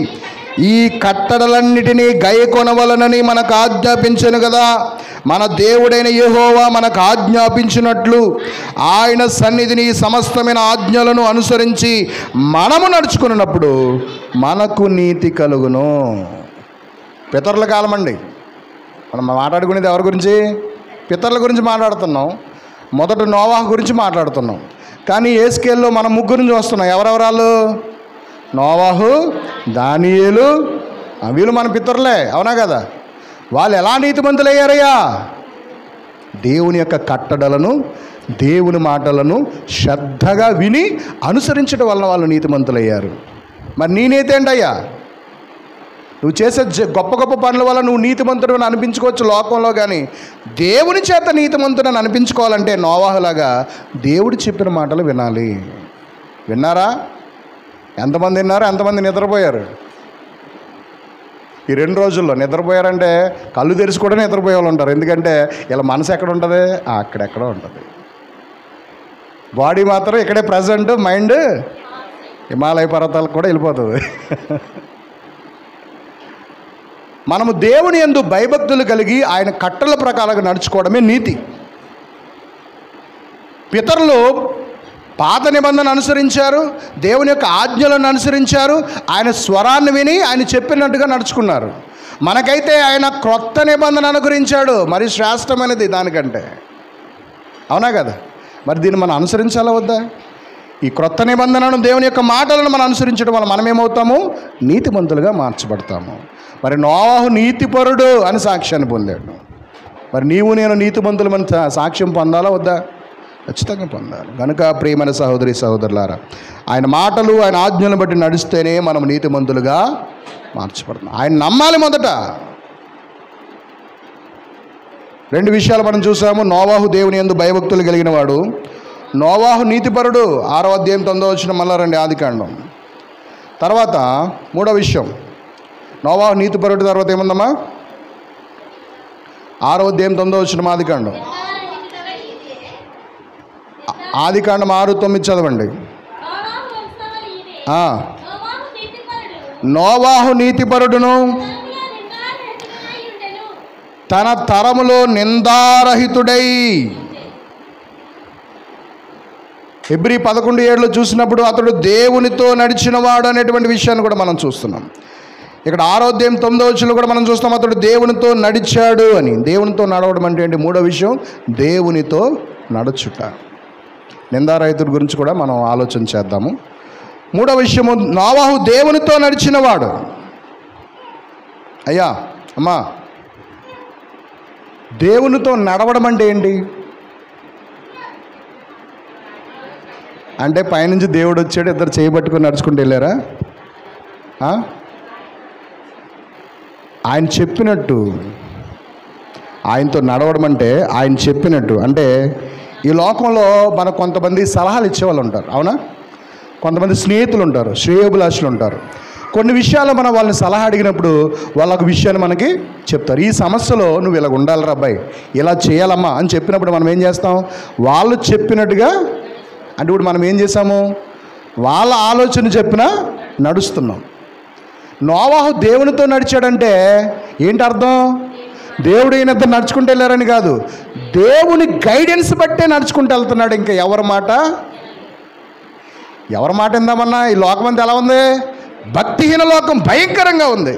ఈ కట్టడలన్నిటినీ గైకొనవలనని మనకు ఆజ్ఞాపించను కదా. మన దేవుడైన యెహోవా మనకు ఆజ్ఞాపించినట్లు ఆయన సన్నిధిని సమస్తమైన ఆజ్ఞలను అనుసరించి మనము నడుచుకున్నప్పుడు మనకు నీతి కలుగును. పితరుల కాలం అండి. మనం మాట్లాడుకునేది ఎవరి గురించి? పితరుల గురించి మాట్లాడుతున్నాం. మొదట నోవాహు గురించి మాట్లాడుతున్నాం. కానీ యేసుకేలులో మనం ముగ్గురిని చూస్తున్నాం. ఎవరెవరాలు? నోవాహు, దానియేలు, వీళ్ళు మన పితరులే, అవునా కదా? వాళ్ళు ఎలా నీతిమంతులయ్యారయ్యా? దేవుని యొక్క కట్టడలను, దేవుని మాటలను శ్రద్ధగా విని అనుసరించడం వలన వాళ్ళు నీతిమంతులయ్యారు. మరి నీ నీతి ఏంటయ్యా? నువ్వు చేసే గొప్ప గొప్ప పనుల వల్ల నువ్వు నీతిమంతుడని అనిపించుకోవచ్చు లోకంలో, కానీ దేవుని చేత నీతిమంతుడని అనిపించుకోవాలంటే నోవాహులాగా దేవుడు చెప్పిన మాటలు వినాలి. విన్నారా? ఎంతమంది విన్నారు? ఎంతమంది నిద్రపోయారు? ఈ 2 రోజుల్లో నిద్రపోయారంటే కళ్ళు తెరిచి కూడా నిద్రపోయే వాళ్ళు ఉంటారు. ఎందుకంటే ఇలా మనసు ఎక్కడ ఉంటుంది? అక్కడెక్కడో ఉంటుంది. బాడీ మాత్రం ఇక్కడే ప్రజెంట్, మైండ్ హిమాలయ పర్వతాలకు కూడా వెళ్ళిపోతుంది. మనము దేవుని యందు భయభక్తులు కలిగి ఆయన కట్టల ప్రకారంగా నడుచుకోవడమే నీతి. పితరులు పాత నిబంధన అనుసరించారు, దేవుని యొక్క ఆజ్ఞలను అనుసరించారు, ఆయన స్వరాన్ని విని ఆయన చెప్పినట్టుగా నడుచుకున్నారు. మనకైతే ఆయన క్రొత్త నిబంధన అనుగ్రహించాడు, మరి శ్రేష్టమైనది దానికంటే, అవునా కదా? మరి దీన్ని మనం అనుసరించాలా వద్దా? ఈ క్రొత్త నిబంధనను, దేవుని యొక్క మాటలను మనం అనుసరించడం వల్ల మనం ఏమవుతాము? నీతిమంతులుగా మార్చబడతాము. మరి నోవాహు నీతిపరుడు అని సాక్ష్యాన్ని పొందాడు. మరి నీవు నేను నీతిమంతులమని సాక్ష్యం పొందాలా వద్దా? ఖచ్చితంగా పొందాలి. కనుక ప్రియమైన సహోదరి సహోదరులారా, ఆయన మాటలు, ఆయన ఆజ్ఞలను బట్టి నడిస్తేనే మనం నీతిమంతులుగా మార్చబడతాం. ఆయన నమ్మాలి. మొదట 2 విషయాలు మనం చూసాము. నోవాహు దేవుని యందు భయభక్తులు కలిగిన వాడు. నోవాహు నీతిపరుడు. 6వ అధ్యాయం 9వ వచనం మళ్ళా రండి, ఆదికాండం. తర్వాత 3వ విషయం, నోవాహు నీతిపరుడు. తర్వాత ఏముందమ్మా? 6వ అధ్యాయం 9వ వచనం ఆదికాండం. ఆదికాండం 6:9 చదవండి. నోవాహు నీతిపరుడును తన తరములో నిందారహితుడై. హెబ్రీ 11:7 చూసినప్పుడు అతడు దేవునితో నడిచినవాడు అనేటువంటి విషయాన్ని కూడా మనం చూస్తున్నాం. ఇక్కడ 6వ అధ్యాయం 9వ వచనంలో కూడా మనం చూస్తాం అతడు దేవునితో నడిచాడు అని. దేవునితో నడవడం అంటే ఏంటి? 3వ విషయం, దేవునితో నడుచుట. నిందారహితుడి గురించి కూడా మనం ఆలోచన చేద్దాము. 3వ విషయము, నోవాహు దేవునితో నడిచినవాడు. అయ్యా అమ్మా, దేవునితో నడవడం అంటే ఏంటి? అంటే పైనుంచి దేవుడు వచ్చాడు, ఇద్దరు చేయబట్టుకుని నడుచుకుంటూ వెళ్ళారా? ఆయన చెప్పినట్టు ఆయనతో నడవడం అంటే ఆయన చెప్పినట్టు. అంటే ఈ లోకంలో మనకు కొంతమంది సలహాలు ఇచ్చేవాళ్ళు ఉంటారు, అవునా? కొంతమంది స్నేహితులు ఉంటారు, శ్రేయోభిలాషులు ఉంటారు. కొన్ని విషయాలు మనం వాళ్ళని సలహా అడిగినప్పుడు వాళ్ళ ఒక విషయాన్ని మనకి చెప్తారు. ఈ సమస్యలో నువ్వు ఇలా ఉండాలిరా అబ్బాయి, ఇలా చేయాలమ్మా అని చెప్పినప్పుడు మనం ఏం చేస్తాం? వాళ్ళు చెప్పినట్టుగా, అంటే ఇప్పుడు మనం ఏం చేసాము? వాళ్ళ ఆలోచన చెప్పినా నడుస్తున్నాం. నోవాహు దేవునితో నడిచాడంటే ఏంటి అర్థం? దేవుడు ఈయనతో నడుచుకుంటూ వెళ్ళారని కాదు, దేవుని గైడెన్స్ బట్టే నడుచుకుంటూ వెళ్తున్నాడు. ఇంకా ఎవరి మాట ఎందామన్నా? ఈ లోకం అంతా ఎలా ఉంది? భక్తిహీన లోకం భయంకరంగా ఉంది.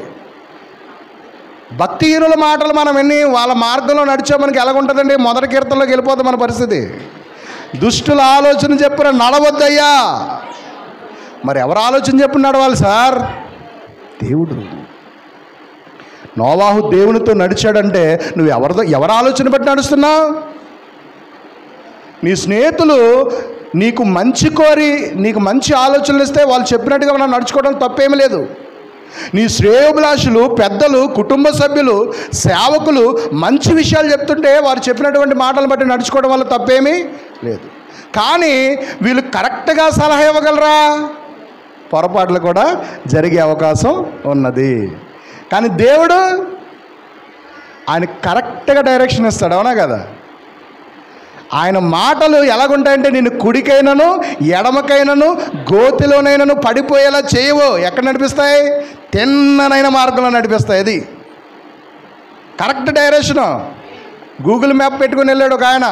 భక్తిహీనుల మాటలు మనం ఎన్ని వాళ్ళ మార్గంలో నడిచా మనకి ఎలాగుంటుందండి? మొదటి కీర్తనలోకి వెళ్ళిపోతుంది మన పరిస్థితి. దుష్టుల ఆలోచన చెప్పిన నడవద్దయ్యా. మరి ఎవరు ఆలోచన చెప్పి నడవాలి సార్? దేవుడు. నోవాహు దేవునితో నడిచాడంటే నువ్వు ఎవరి ఆలోచన బట్టి నడుస్తున్నావు? నీ స్నేహితులు నీకు మంచి కోరి నీకు మంచి ఆలోచనలు ఇస్తే వాళ్ళు చెప్పినట్టుగా మనం నడుచుకోవడం తప్పేమీ లేదు. నీ శ్రేయోభిలాషులు, పెద్దలు, కుటుంబ సభ్యులు, సేవకులు మంచి విషయాలు చెప్తుంటే వారు చెప్పినటువంటి మాటలను బట్టి నడుచుకోవడం వల్ల తప్పేమీ లేదు. కానీ వీళ్ళు కరెక్ట్గా సలహా ఇవ్వగలరా? పొరపాట్లు కూడా జరిగే అవకాశం ఉన్నది. కానీ దేవుడు ఆయన కరెక్ట్గా డైరెక్షన్ ఇస్తాడు, అవునా కదా? ఆయన మాటలు ఎలాగుంటాయంటే నిన్ను కుడికైనను ఎడమకైనను గోతిలోనైనను పడిపోయేలా చేయవు. ఎక్కడ నడిపిస్తాయి? తిన్ననైన మార్గంలో నడిపిస్తాయి. అది కరెక్ట్ డైరెక్షను. గూగుల్ మ్యాప్ పెట్టుకుని వెళ్ళాడు ఒక ఆయన,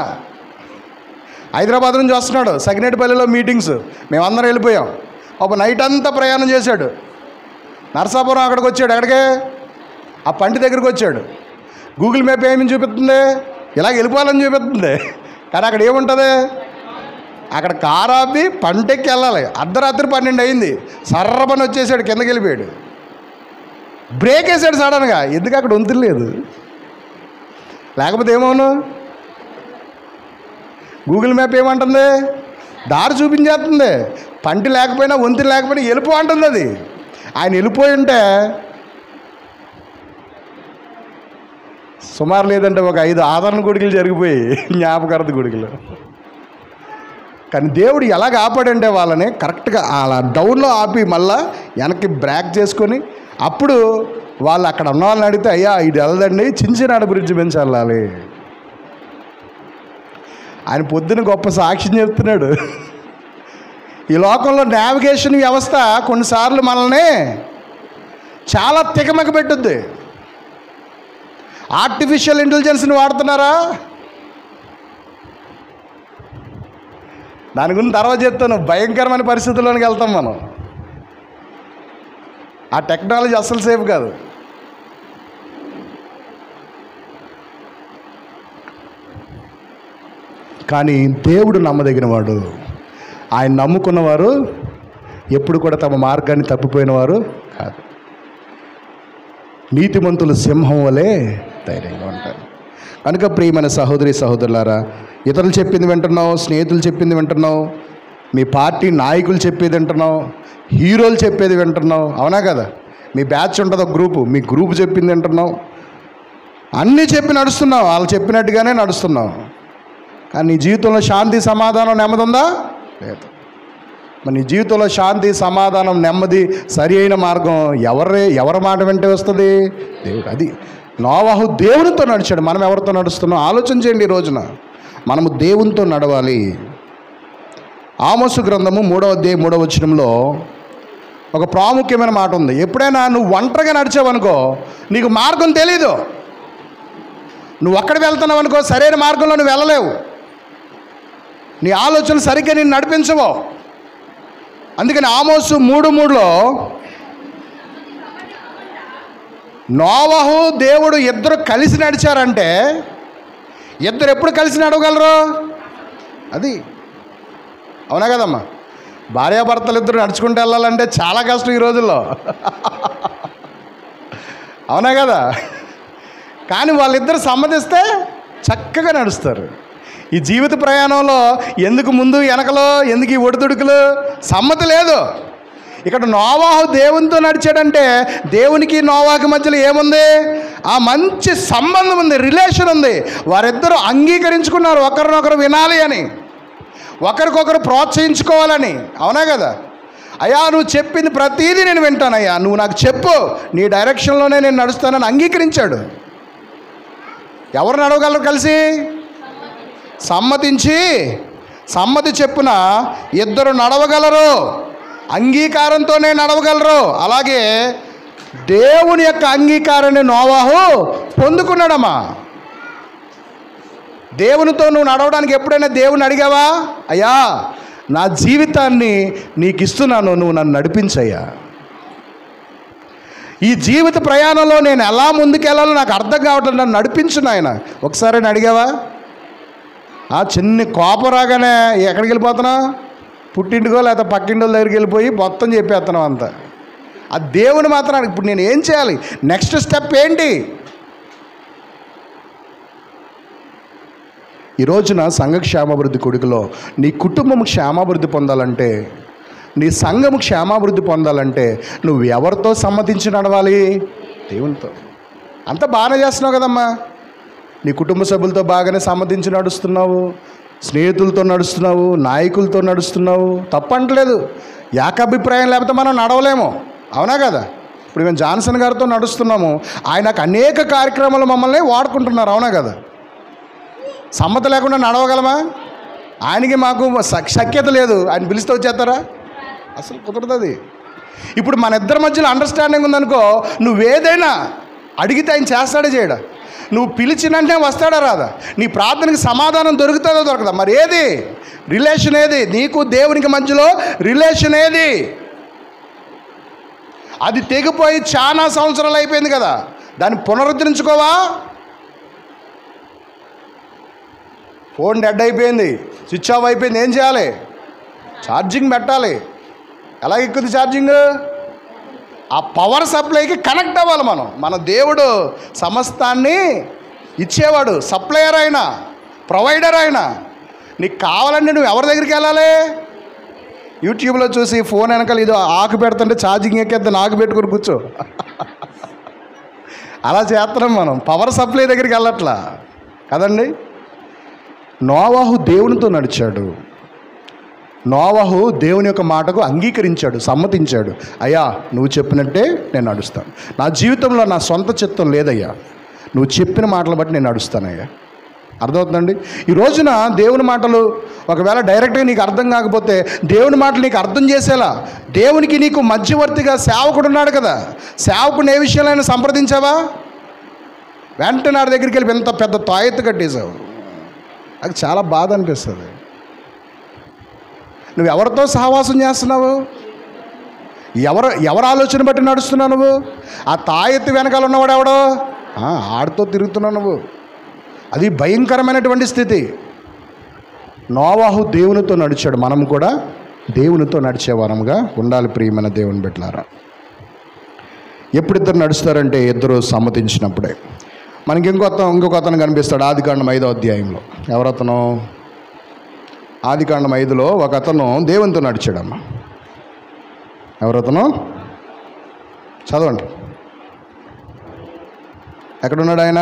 హైదరాబాద్ నుంచి వస్తున్నాడు, సగినేటిపల్లిలో మీటింగ్స్, మేమందరం వెళ్ళిపోయాం. ఒక నైట్ అంతా ప్రయాణం చేశాడు. నరసాపురం అక్కడికి వచ్చాడు. ఎక్కడికే? ఆ పంటి దగ్గరికి వచ్చాడు. గూగుల్ మ్యాప్ ఏమని చూపిస్తుంది? ఇలాగ వెళ్ళిపోవాలని చూపిస్తుంది. కానీ అక్కడ ఏముంటుంది? అక్కడ కారు ఆపి పంటెక్కి వెళ్ళాలి. అర్ధరాత్రి 12 అయింది. సర్రపని వచ్చేసాడు, కిందకి వెళ్ళిపోయాడు. బ్రేక్ వేసాడు సడన్గా. ఎందుకు? అక్కడ వంతులు లేదు. లేకపోతే ఏమవును? గూగుల్ మ్యాప్ ఏమంటుంది? దారి చూపించేస్తుంది. పంటి లేకపోయినా వంతులు లేకపోయినా వెళ్ళిపో అంటుంది అది. ఆయన వెళ్ళిపోయి ఉంటే సుమారు లేదంటే ఒక 5 ఆదరణ గుడికలు జరిగిపోయి జ్ఞాపకార్థ గుడికలు. కానీ దేవుడు ఎలాగ ఆపాడంటే వాళ్ళని కరెక్ట్గా అలా డౌన్లో ఆపి మళ్ళా వెనక్కి బ్రేక్ చేసుకొని, అప్పుడు వాళ్ళు అక్కడ ఉన్న వాళ్ళని అడిగితే, అయ్యా ఇది వెళ్ళదండి, చించినాడ బ్రిడ్జ్ మించి వెళ్ళాలి. ఆయన పొద్దున గొప్ప సాక్ష్యం చెప్తున్నాడు. ఈ లోకంలో నావిగేషన్ వ్యవస్థ కొన్నిసార్లు మనల్ని చాలా తికమక పెట్టుద్ది. ఆర్టిఫిషియల్ ఇంటెలిజెన్స్ని వాడుతున్నారా? దాని గురించి తర్వాత చెప్తాను. భయంకరమైన పరిస్థితుల్లోకి వెళ్తాం మనం. ఆ టెక్నాలజీ అస్సలు సేఫ్ కాదు. కానీ దేవుడు నమ్మదగినవాడు. ఆయన నమ్ముకున్నవారు ఎప్పుడు కూడా తమ మార్గాన్ని తప్పిపోయిన వారు కాదు. నీతిమంతులు సింహం వలె ధైర్యంగా ఉంటారు. కనుక ప్రియమైన సహోదరి సహోదరులారా, ఇతరులు చెప్పింది వింటున్నావు, స్నేహితులు చెప్పింది వింటున్నావు, మీ పార్టీ నాయకులు చెప్పేది వింటున్నావు, హీరోలు చెప్పేది వింటున్నావు, అవునా కదా? మీ బ్యాచ్ ఉంటుంది ఒక గ్రూపు, మీ గ్రూప్ చెప్పింది వింటున్నావు, అన్నీ చెప్పి నడుస్తున్నావు, వాళ్ళు చెప్పినట్టుగానే నడుస్తున్నావు. కానీ నీ జీవితంలో శాంతి సమాధానం నెమ్మది ఉందా? లేదు. మరి నీ జీవితంలో శాంతి సమాధానం నెమ్మది సరి అయిన మార్గం ఎవరి మాట వెంటే వస్తుంది? దేవుడు. అది నోవాహు దేవునితో నడిచాడు. మనం ఎవరితో నడుస్తున్నాం ఆలోచన చేయండి. ఈ రోజున మనము దేవునితో నడవాలి. ఆమోసు గ్రంథము 3వ అధ్యాయం 3వ వచనంలో ఒక ప్రాముఖ్యమైన మాట ఉంది. ఎప్పుడైనా నువ్వు ఒంటరిగా నడిచావనుకో నీకు మార్గం తెలీదు. నువ్వు ఒక్కడ వెళ్తున్నావు అనుకో సరైన మార్గంలో నువ్వు వెళ్ళలేవు. నీ ఆలోచన సరిగ్గా నేను నడిపించవు. అందుకని ఆమోసు 3:3లో నోవాహు దేవుడు ఇద్దరు కలిసి నడిచారంటే, ఇద్దరు ఎప్పుడు కలిసి నడవగలరు? అది అవునా కదమ్మా? భార్యాభర్తలు ఇద్దరు నడుచుకుంటూ వెళ్ళాలంటే చాలా కష్టం ఈ రోజుల్లో. అవునా కదా? కానీ వాళ్ళిద్దరు సమ్మతిస్తే చక్కగా నడుస్తారు. ఈ జీవిత ప్రయాణంలో ఎందుకు ముందు వెనకలో, ఎందుకు ఈ ఒడిదుడుకులు? సమ్మతి లేదు. ఇక్కడ నోవాహు దేవునితో నడిచాడంటే దేవునికి నోవాహుకి మధ్యలో ఏముంది? ఆ మంచి సంబంధం ఉంది, రిలేషన్ ఉంది. వారిద్దరూ అంగీకరించుకున్నారు ఒకరినొకరు వినాలి అని, ఒకరికొకరు ప్రోత్సహించుకోవాలని. అవునా కదా? అయ్యా నువ్వు చెప్పింది ప్రతీదీ నేను వింటానయ్యా, నువ్వు నాకు చెప్పు, నీ డైరెక్షన్లోనే నేను నడుస్తానని అంగీకరించాడు. ఎవరు నడవగలరు కలిసి? సమ్మతి చెప్పున ఇద్దరు నడవగలరు, అంగీకారంతోనే నడవగలరు. అలాగే దేవుని యొక్క అంగీకారాన్ని నోవాహు పొందుకున్నాడమ్మా. దేవునితో నువ్వు నడవడానికి ఎప్పుడైనా దేవుని అడిగావా? అయ్యా నా జీవితాన్ని నీకు ఇస్తున్నాను, నువ్వు నన్ను నడిపించయ్యా. ఈ జీవిత ప్రయాణంలో నేను ఎలా ముందుకెళ్ళాలో నాకు అర్థం కావట్లేదు, నన్ను నడిపించు నాయన. ఒకసారి అడిగావా? చిన్ని కోపం రాగానే ఎక్కడికి వెళ్ళిపోతున్నావు? పుట్టింటికో లేకపోతే పక్కింటి దగ్గరికి వెళ్ళిపోయి మొత్తం చెప్పేస్తున్నావు అంతా. ఆ దేవుని మాత్రం ఇప్పుడు నేను ఏం చేయాలి, నెక్స్ట్ స్టెప్ ఏంటి? ఈ రోజున సంఘ క్షేమాభివృద్ధి కొడుకులో నీ కుటుంబం క్షేమాభివృద్ధి పొందాలంటే, నీ సంఘము క్షేమాభివృద్ధి పొందాలంటే నువ్వు ఎవరితో సమ్మతించి నడవాలి? దేవునితో. అంతా బాగానే చేస్తున్నావు కదమ్మా, నీ కుటుంబ సభ్యులతో బాగానే సమ్మతించి నడుస్తున్నావు, స్నేహితులతో నడుస్తున్నావు, నాయకులతో నడుస్తున్నావు, తప్పంటలేదు. ఏకాభిప్రాయం లేకపోతే మనం నడవలేము, అవునా కదా? ఇప్పుడు మేము జాన్సన్ గారితో నడుస్తున్నాము, ఆయనకు అనేక కార్యక్రమాలు మమ్మల్ని వాడుకుంటున్నారు, అవునా కదా? సమ్మతి లేకుండా నడవగలమా? ఆయనకి మాకు సఖ్యత లేదు, ఆయన పిలిస్తే వచ్చేస్తారా? అసలు కుదరదు అది. ఇప్పుడు మన ఇద్దరి మధ్యలో అండర్స్టాండింగ్ ఉందనుకో, నువ్వేదైనా అడిగితే ఆయన చేస్తాడే చేయడా? నువ్వు పిలిచినంటే వస్తాడా రాదా? నీ ప్రార్థనకి సమాధానం దొరుకుతుందో దొరకదా? మరి ఏది రిలేషన్? ఏది నీకు దేవునికి మధ్యలో రిలేషన్? ఏది? అది తెగిపోయి చాలా సంవత్సరాలు అయిపోయింది కదా, దాన్ని పునరుద్ధరించుకోవా? ఫోన్ డెడ్ అయిపోయింది, స్విచ్ ఆఫ్ అయిపోయింది, ఏం చేయాలి? ఛార్జింగ్ పెట్టాలి. ఎలా ఎక్కుద్ది ఛార్జింగ్? ఆ పవర్ సప్లైకి కనెక్ట్ అవ్వాలి మనం. మన దేవుడు సమస్తాన్ని ఇచ్చేవాడు, సప్లయర్ అయినా, ప్రొవైడర్ అయినా. నీకు కావాలంటే నువ్వు ఎవరి దగ్గరికి వెళ్ళాలి? యూట్యూబ్లో చూసి ఫోన్ వెనకాల ఇది ఆకు పెడుతుంటే ఛార్జింగ్ ఎక్కేద్దాం, ఆకు పెట్టుకుని కూర్చో. అలా చేస్తున్నాం మనం, పవర్ సప్లై దగ్గరికి వెళ్ళట్లా కదండి. నోవాహు దేవునితో నడిచాడు. నోవాహు దేవుని యొక్క మాటకు అంగీకరించాడు, సమ్మతించాడు. అయ్యా నువ్వు చెప్పినట్టే నేను నడుస్తాను, నా జీవితంలో నా సొంత చిత్తం లేదయ్యా, నువ్వు చెప్పిన మాటలు బట్టి నేను నడుస్తానయ్యా. అర్థమవుతుందండి? ఈ రోజున దేవుని మాటలు ఒకవేళ డైరెక్ట్గా నీకు అర్థం కాకపోతే, దేవుని మాటలు నీకు అర్థం చేసేలా దేవునికి నీకు మధ్యవర్తిగా సేవకుడు ఉన్నాడు కదా, సేవకుడిని ఏ విషయంలో సంప్రదించావా? వెంటనే నా దగ్గరికి వెళ్ళి ఎంత పెద్ద తాయెత్తు కట్టేశావు, అది చాలా బాధ అనిపిస్తుంది. నువ్వు ఎవరితో సహవాసం చేస్తున్నావు? ఎవరు ఆలోచన బట్టి నడుస్తున్నావు నువ్వు? ఆ తాయెత్తు వెనకాల ఉన్నవాడు ఎవడో ఆడితో తిరుగుతున్నావు నువ్వు. అది భయంకరమైనటువంటి స్థితి. నోవాహు దేవునితో నడిచాడు, మనం కూడా దేవునితో నడిచేవారముగా ఉండాలి. ప్రియమైన దేవుని బిడ్డలారా, ఎప్పుడు ఇద్దరు నడుస్తారంటే ఇద్దరు సమ్మతించినప్పుడే. మనకి ఇంకొక అతను కనిపిస్తాడు ఆదికాండం 5వ అధ్యాయంలో. ఎవరతను? ఆదికాండం 5లో ఒక అతను దేవునితో నడిచాడమ్మా. ఎవరతను? చదవండి, ఎక్కడున్నాడు ఆయన?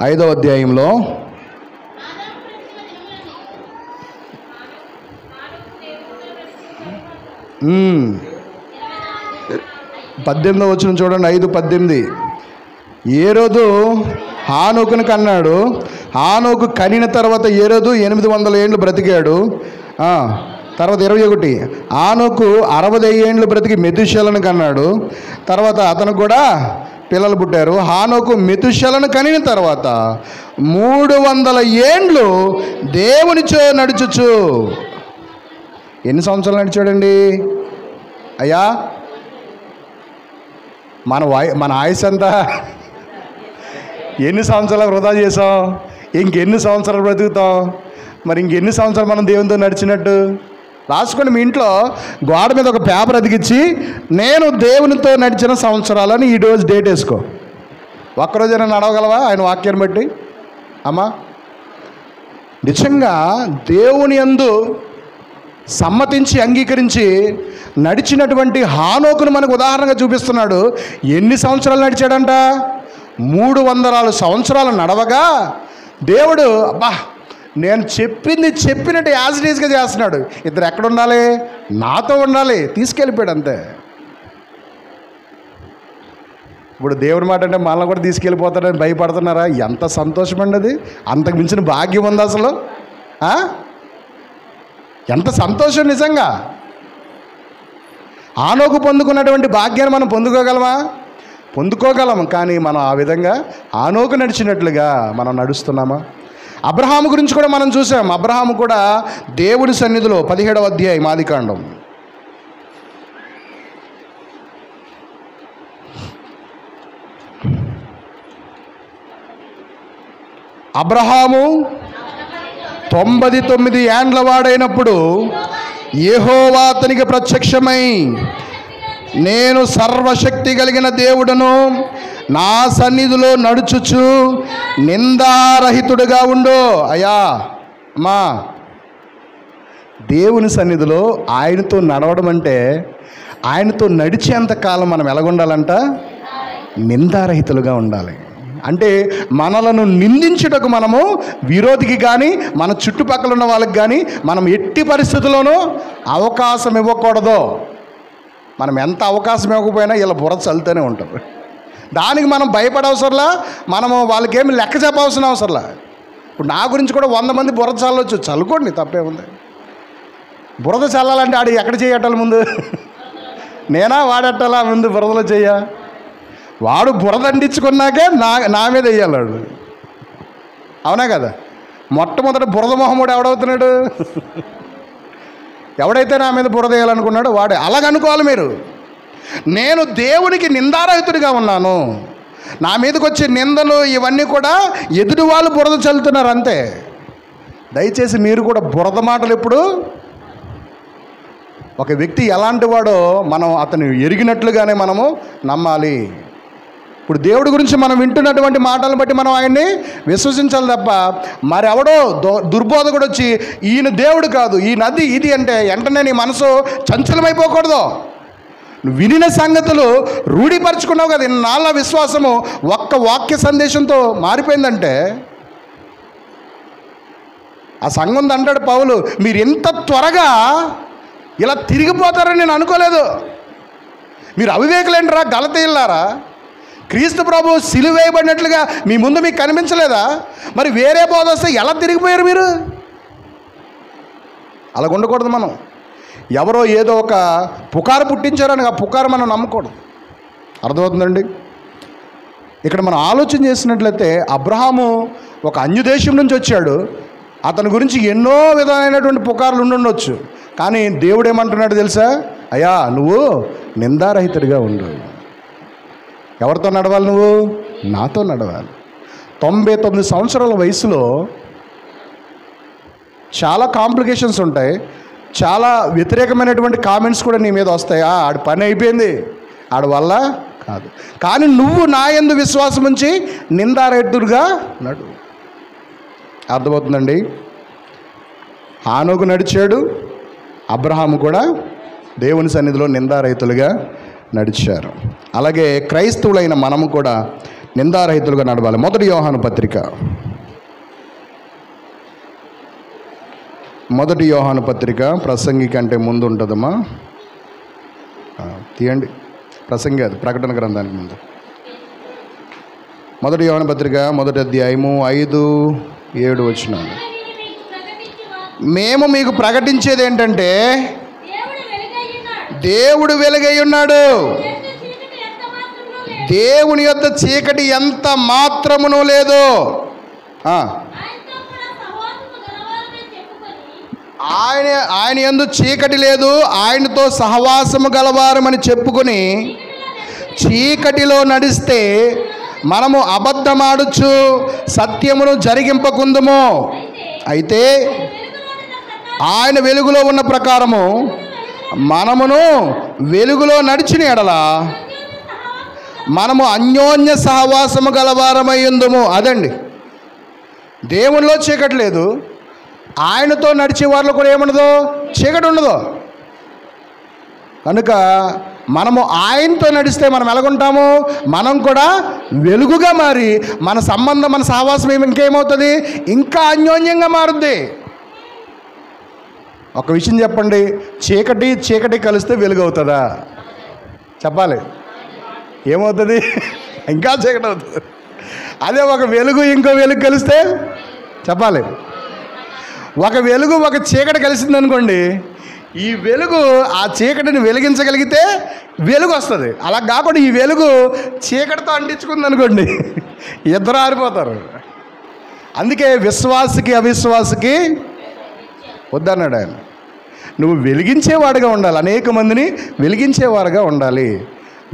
5వ అధ్యాయంలో 18వ వచనం చూడండి. 5:18. ఏరోదు హానోకుని కన్నాడు. హానోకు కనిన తర్వాత ఏరోదు 800 ఏండ్లు బ్రతికాడు. తర్వాత 21. హానోకు 60 ఏండ్లు బ్రతికి మెతుషెలను కన్నాడు. తర్వాత అతను కూడా పిల్లలు పుట్టారు. హానోకు మెతుషెలను కనిన తర్వాత 300 ఏండ్లు దేవునితో నడుచుచు. ఎన్ని సంవత్సరాలు నడిచాడండి అయ్యా? మన ఆయుష్ అంతా ఎన్ని సంవత్సరాలు వృధా చేసాం? ఇంకెన్ని సంవత్సరాలు బ్రతుకుతాం? మరి ఇంకెన్ని సంవత్సరాలు మనం దేవునితో నడిచినట్టు? రాసుకోండి, మీ ఇంట్లో గోడ మీద ఒక పేపర్ అతికిచ్చి నేను దేవునితో నడిచిన సంవత్సరాలని ఈరోజు డేట్ వేసుకో. ఒక్కరోజైనా నడవగలవా ఆయన వాక్యాన్ని బట్టి? అమ్మా, నిజంగా దేవుని యందు సమ్మతించి అంగీకరించి నడిచినటువంటి హానోకును మనకు ఉదాహరణగా చూపిస్తున్నాడు. ఎన్ని సంవత్సరాలు నడిచాడంట? 300 సంవత్సరాలు నడవగా దేవుడు అబ్బా నేను చెప్పినట్టు యాజ్ ఇట్ ఈజ్గా చేస్తున్నాడు. ఇద్దరు ఎక్కడ ఉండాలి? నాతో ఉండాలి. తీసుకెళ్ళిపోయాడు అంతే. ఇప్పుడు దేవుడి మాట అంటే మనల్ని కూడా తీసుకెళ్ళిపోతాడని భయపడుతున్నారా? ఎంత సంతోషం అండి అది! అంతకు మించిన భాగ్యం ఉంది అసలు. ఎంత సంతోషం నిజంగా. హానోకు పొందుకున్నటువంటి భాగ్యాన్ని మనం పొందుకోగలమా? పొందుకోగలం. కానీ మనం ఆ విధంగా హానోకు నడిచినట్లుగా మనం నడుస్తున్నామా? అబ్రహాము గురించి కూడా మనం చూసాం. అబ్రహాము కూడా దేవుడి సన్నిధిలో 17వ అధ్యాయం ఆదికాండం. అబ్రహాము 99 ఏండ్ల వాడైనప్పుడు యెహోవా అతనికి ప్రత్యక్షమై, నేను సర్వశక్తి కలిగిన దేవుడను, నా సన్నిధిలో నడుచుచు నిందారహితుడుగా ఉండు. అయ్యా అమ్మా, దేవుని సన్నిధిలో ఆయనతో నడవడం అంటే ఆయనతో నడిచేంత కాలం మనం ఎలాగుండాలంట? నిందారహితులుగా ఉండాలి. అంటే మనలను నిందించుటకు మనము విరోధికి కానీ మన చుట్టుపక్కల ఉన్న వాళ్ళకి కానీ మనం ఎట్టి పరిస్థితుల్లోనూ అవకాశం ఇవ్వకూడదు. మనం ఎంత అవకాశం ఇవ్వకపోయినా ఇలా బుర్ర చల్లుతూనే ఉంటారు. దానికి మనం భయపడవసరంలా, మనము వాళ్ళకేమి లెక్క చెప్పవలసిన అవసరంలా. ఇప్పుడు నా గురించి కూడా 100 మంది బురద చల్లవచ్చు, చల్లుకోండి, తప్పే ఉంది. బురద చల్లాలంటే ఆడు ఎక్కడ చేయట్టాలి? ముందు నేనా వాడట్టాలా? ముందు బురదలో చెయ్య. వాడు బురద అంటించుకున్నాకే నా మీద వెయ్యాలాడు. అవునా కదా? మొట్టమొదటి బురద మొహముడు ఎవడవుతున్నాడు? ఎవడైతే నా మీద బురద వేయాలనుకున్నాడో వాడే. అలాగనుకోవాలి మీరు. నేను దేవునికి నిందారహితుడిగా ఉన్నాను. నా మీదకి వచ్చే నిందలు ఇవన్నీ కూడా ఎదుటి వాళ్ళు బురద చల్లుతున్నారు అంతే. దయచేసి మీరు కూడా బురద మాటలు ఎప్పుడు, ఒక వ్యక్తి ఎలాంటి వాడో మనం అతను ఎరిగినట్లుగానే మనము నమ్మాలి. ఇప్పుడు దేవుడి గురించి మనం వింటున్నటువంటి మాటలను బట్టి మనం ఆయన్ని విశ్వసించాలి తప్ప మరెవడో దుర్బోధకుడు వచ్చి ఈయన దేవుడు కాదు, ఈ నది ఇది అంటే వెంటనే నీ మనసు చంచలమైపోకూడదు. నువ్వు వినిన సంగతులు రూఢీపరుచుకున్నావు కదా. ఇన్నాళ్ళ విశ్వాసము ఒక్క వాక్య సందేశంతో మారిపోయిందంటే, ఆ సంఘం అంటాడు పౌలు, మీరు ఎంత త్వరగా ఇలా తిరిగిపోతారని నేను అనుకోలేదు. మీరు అవివేకులేంటరా, గలతీయులారా? క్రీస్తు ప్రభు సిలువేయబడినట్లుగా మీ ముందు మీకు కనిపించలేదా? మరి వేరే బోధ వస్తే ఎలా తిరిగిపోయారు మీరు? అలా ఉండకూడదు. మనం ఎవరో ఏదో ఒక పుకారు పుట్టించారని ఆ పుకారు మనం నమ్మకూడదు. అర్థమవుతుందండి? ఇక్కడ మనం ఆలోచన చేసినట్లయితే అబ్రహాము ఒక అన్యదేశం నుంచి వచ్చాడు. అతని గురించి ఎన్నో విధమైనటువంటి పుకార్లు ఉండుండొచ్చు. కానీ దేవుడు ఏమంటున్నాడు తెలుసా? అయ్యా, నువ్వు నిందారహితుడిగా ఉండు. ఎవరితో నడవాలి? నువ్వు నాతో నడవాలి. 99 సంవత్సరాల వయసులో చాలా కాంప్లికేషన్స్ ఉంటాయి, చాలా వ్యతిరేకమైనటువంటి కామెంట్స్ కూడా నీ మీద వస్తాయి. ఆడి పని అయిపోయింది, ఆడి వల్ల కాదు. కానీ నువ్వు నా యందు విశ్వాసం ఉంచి నిందారహితుడిగా నడు. అర్థమవుతుందండి? హానోకు నడిచాడు, అబ్రహాము కూడా దేవుని సన్నిధిలో నిందారహితులుగా నడిచారు. అలాగే క్రైస్తవులైన మనము కూడా నిందారహితులుగా నడవాలి. 1 యోహాను పత్రిక 1 యోహాను పత్రిక ప్రసంగి కంటే ముందు ఉంటుందమ్మా. తీయండి, ప్రసంగి అది ప్రకటన గ్రంథానికి ముందు. 1 యోహాను పత్రిక 1వ అధ్యాయము 5-7 వచనాలు. మేము మీకు ప్రకటించేది ఏంటంటే, దేవుడు వెలుగై ఉన్నాడు, దేవుని యొద్ద చీకటి ఎంత మాత్రమును లేదు. ఆయన యందు చీకటి లేదు, ఆయనతో సహవాసము గలవారమని చెప్పుకొని చీకటిలో నడిస్తే మనము అబద్ధమాడుచు సత్యమును జరిగింపకుందుము. అయితే ఆయన వెలుగులో ఉన్న ప్రకారము మనమును వెలుగులో నడిచిన ఎడల మనము అన్యోన్య సహవాసము గలవారమై ఉందుము. అదండి, దేవునిలో చీకటి లేదు, ఆయనతో నడిచే వారిలో కూడా ఏముండదు, చీకటి ఉండదు. కనుక మనము ఆయనతో నడిస్తే మనం ఎలాగుంటాము? మనం కూడా వెలుగుగా మారి మన సంబంధం, మన సహవాసం ఇంకేమవుతుంది? ఇంకా అన్యోన్యంగా మారుద్ది. ఒక విషయం చెప్పండి, చీకటి కలిస్తే వెలుగు అవుతుందా? చెప్పాలి. ఏమవుతుంది? ఇంకా చీకటి అవుతుంది. అదే ఒక వెలుగు ఇంకో వెలుగు కలిస్తే చెప్పాలి. ఒక వెలుగు ఒక చీకటి కలిసింది అనుకోండి, ఈ వెలుగు ఆ చీకటిని వెలిగించగలిగితే వెలుగు వస్తుంది. అలా కాకుండా ఈ వెలుగు చీకటితో అంటించుకుంది అనుకోండి, ఇద్దరు ఆరిపోతారు. అందుకే విశ్వాసికి అవిశ్వాసికి వద్దన్నాడు ఆయన. నువ్వు వెలిగించేవాడుగా ఉండాలి, అనేక మందిని వెలిగించేవారుగా ఉండాలి.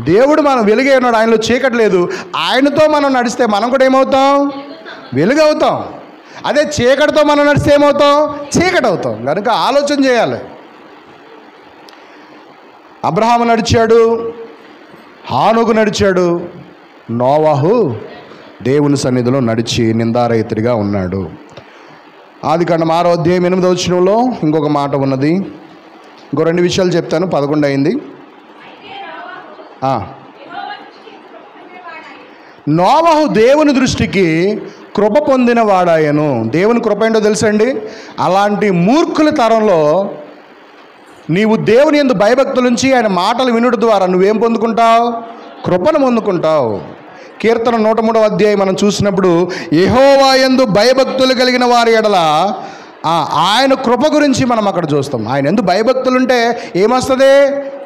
దేవుడు మనం వెలుగే ఉన్నాడు, ఆయనలో చీకటి లేదు. ఆయనతో మనం నడిస్తే మనం కూడా ఏమవుతాం? వెలుగు అవుతాం. అదే చీకటితో మనం నడిస్తే ఏమవుతాం? చీకటి అవుతాం. కనుక ఆలోచన చేయాలి. అబ్రహాము నడిచాడు, హానోకు నడిచాడు, నోవాహు దేవుని సన్నిధిలో నడిచి నిందారహితుడిగా ఉన్నాడు. ఆదికాండం 6వ అధ్యాయం 8వ వచనంలో ఇంకొక మాట ఉన్నది. ఇంకో 2 విషయాలు చెప్తాను, 11 అయింది. నోవాహు దేవుని దృష్టికి కృప పొందిన వాడాయను. దేవుని కృప ఏంటో తెలుసండి? అలాంటి మూర్ఖుల తరంలో నీవు దేవుని యందు భయభక్తుల నుంచి ఆయన మాటలు వినుట ద్వారా నువ్వేం పొందుకుంటావు? కృపను పొందుకుంటావు. కీర్తన 103వ అధ్యాయం మనం చూసినప్పుడు యెహోవా యందు భయభక్తులు కలిగిన వారి ఎడల ఆయన కృప గురించి మనం అక్కడ చూస్తాం. ఆయన యందు భయభక్తులు ఉంటే ఏమొస్తుంది?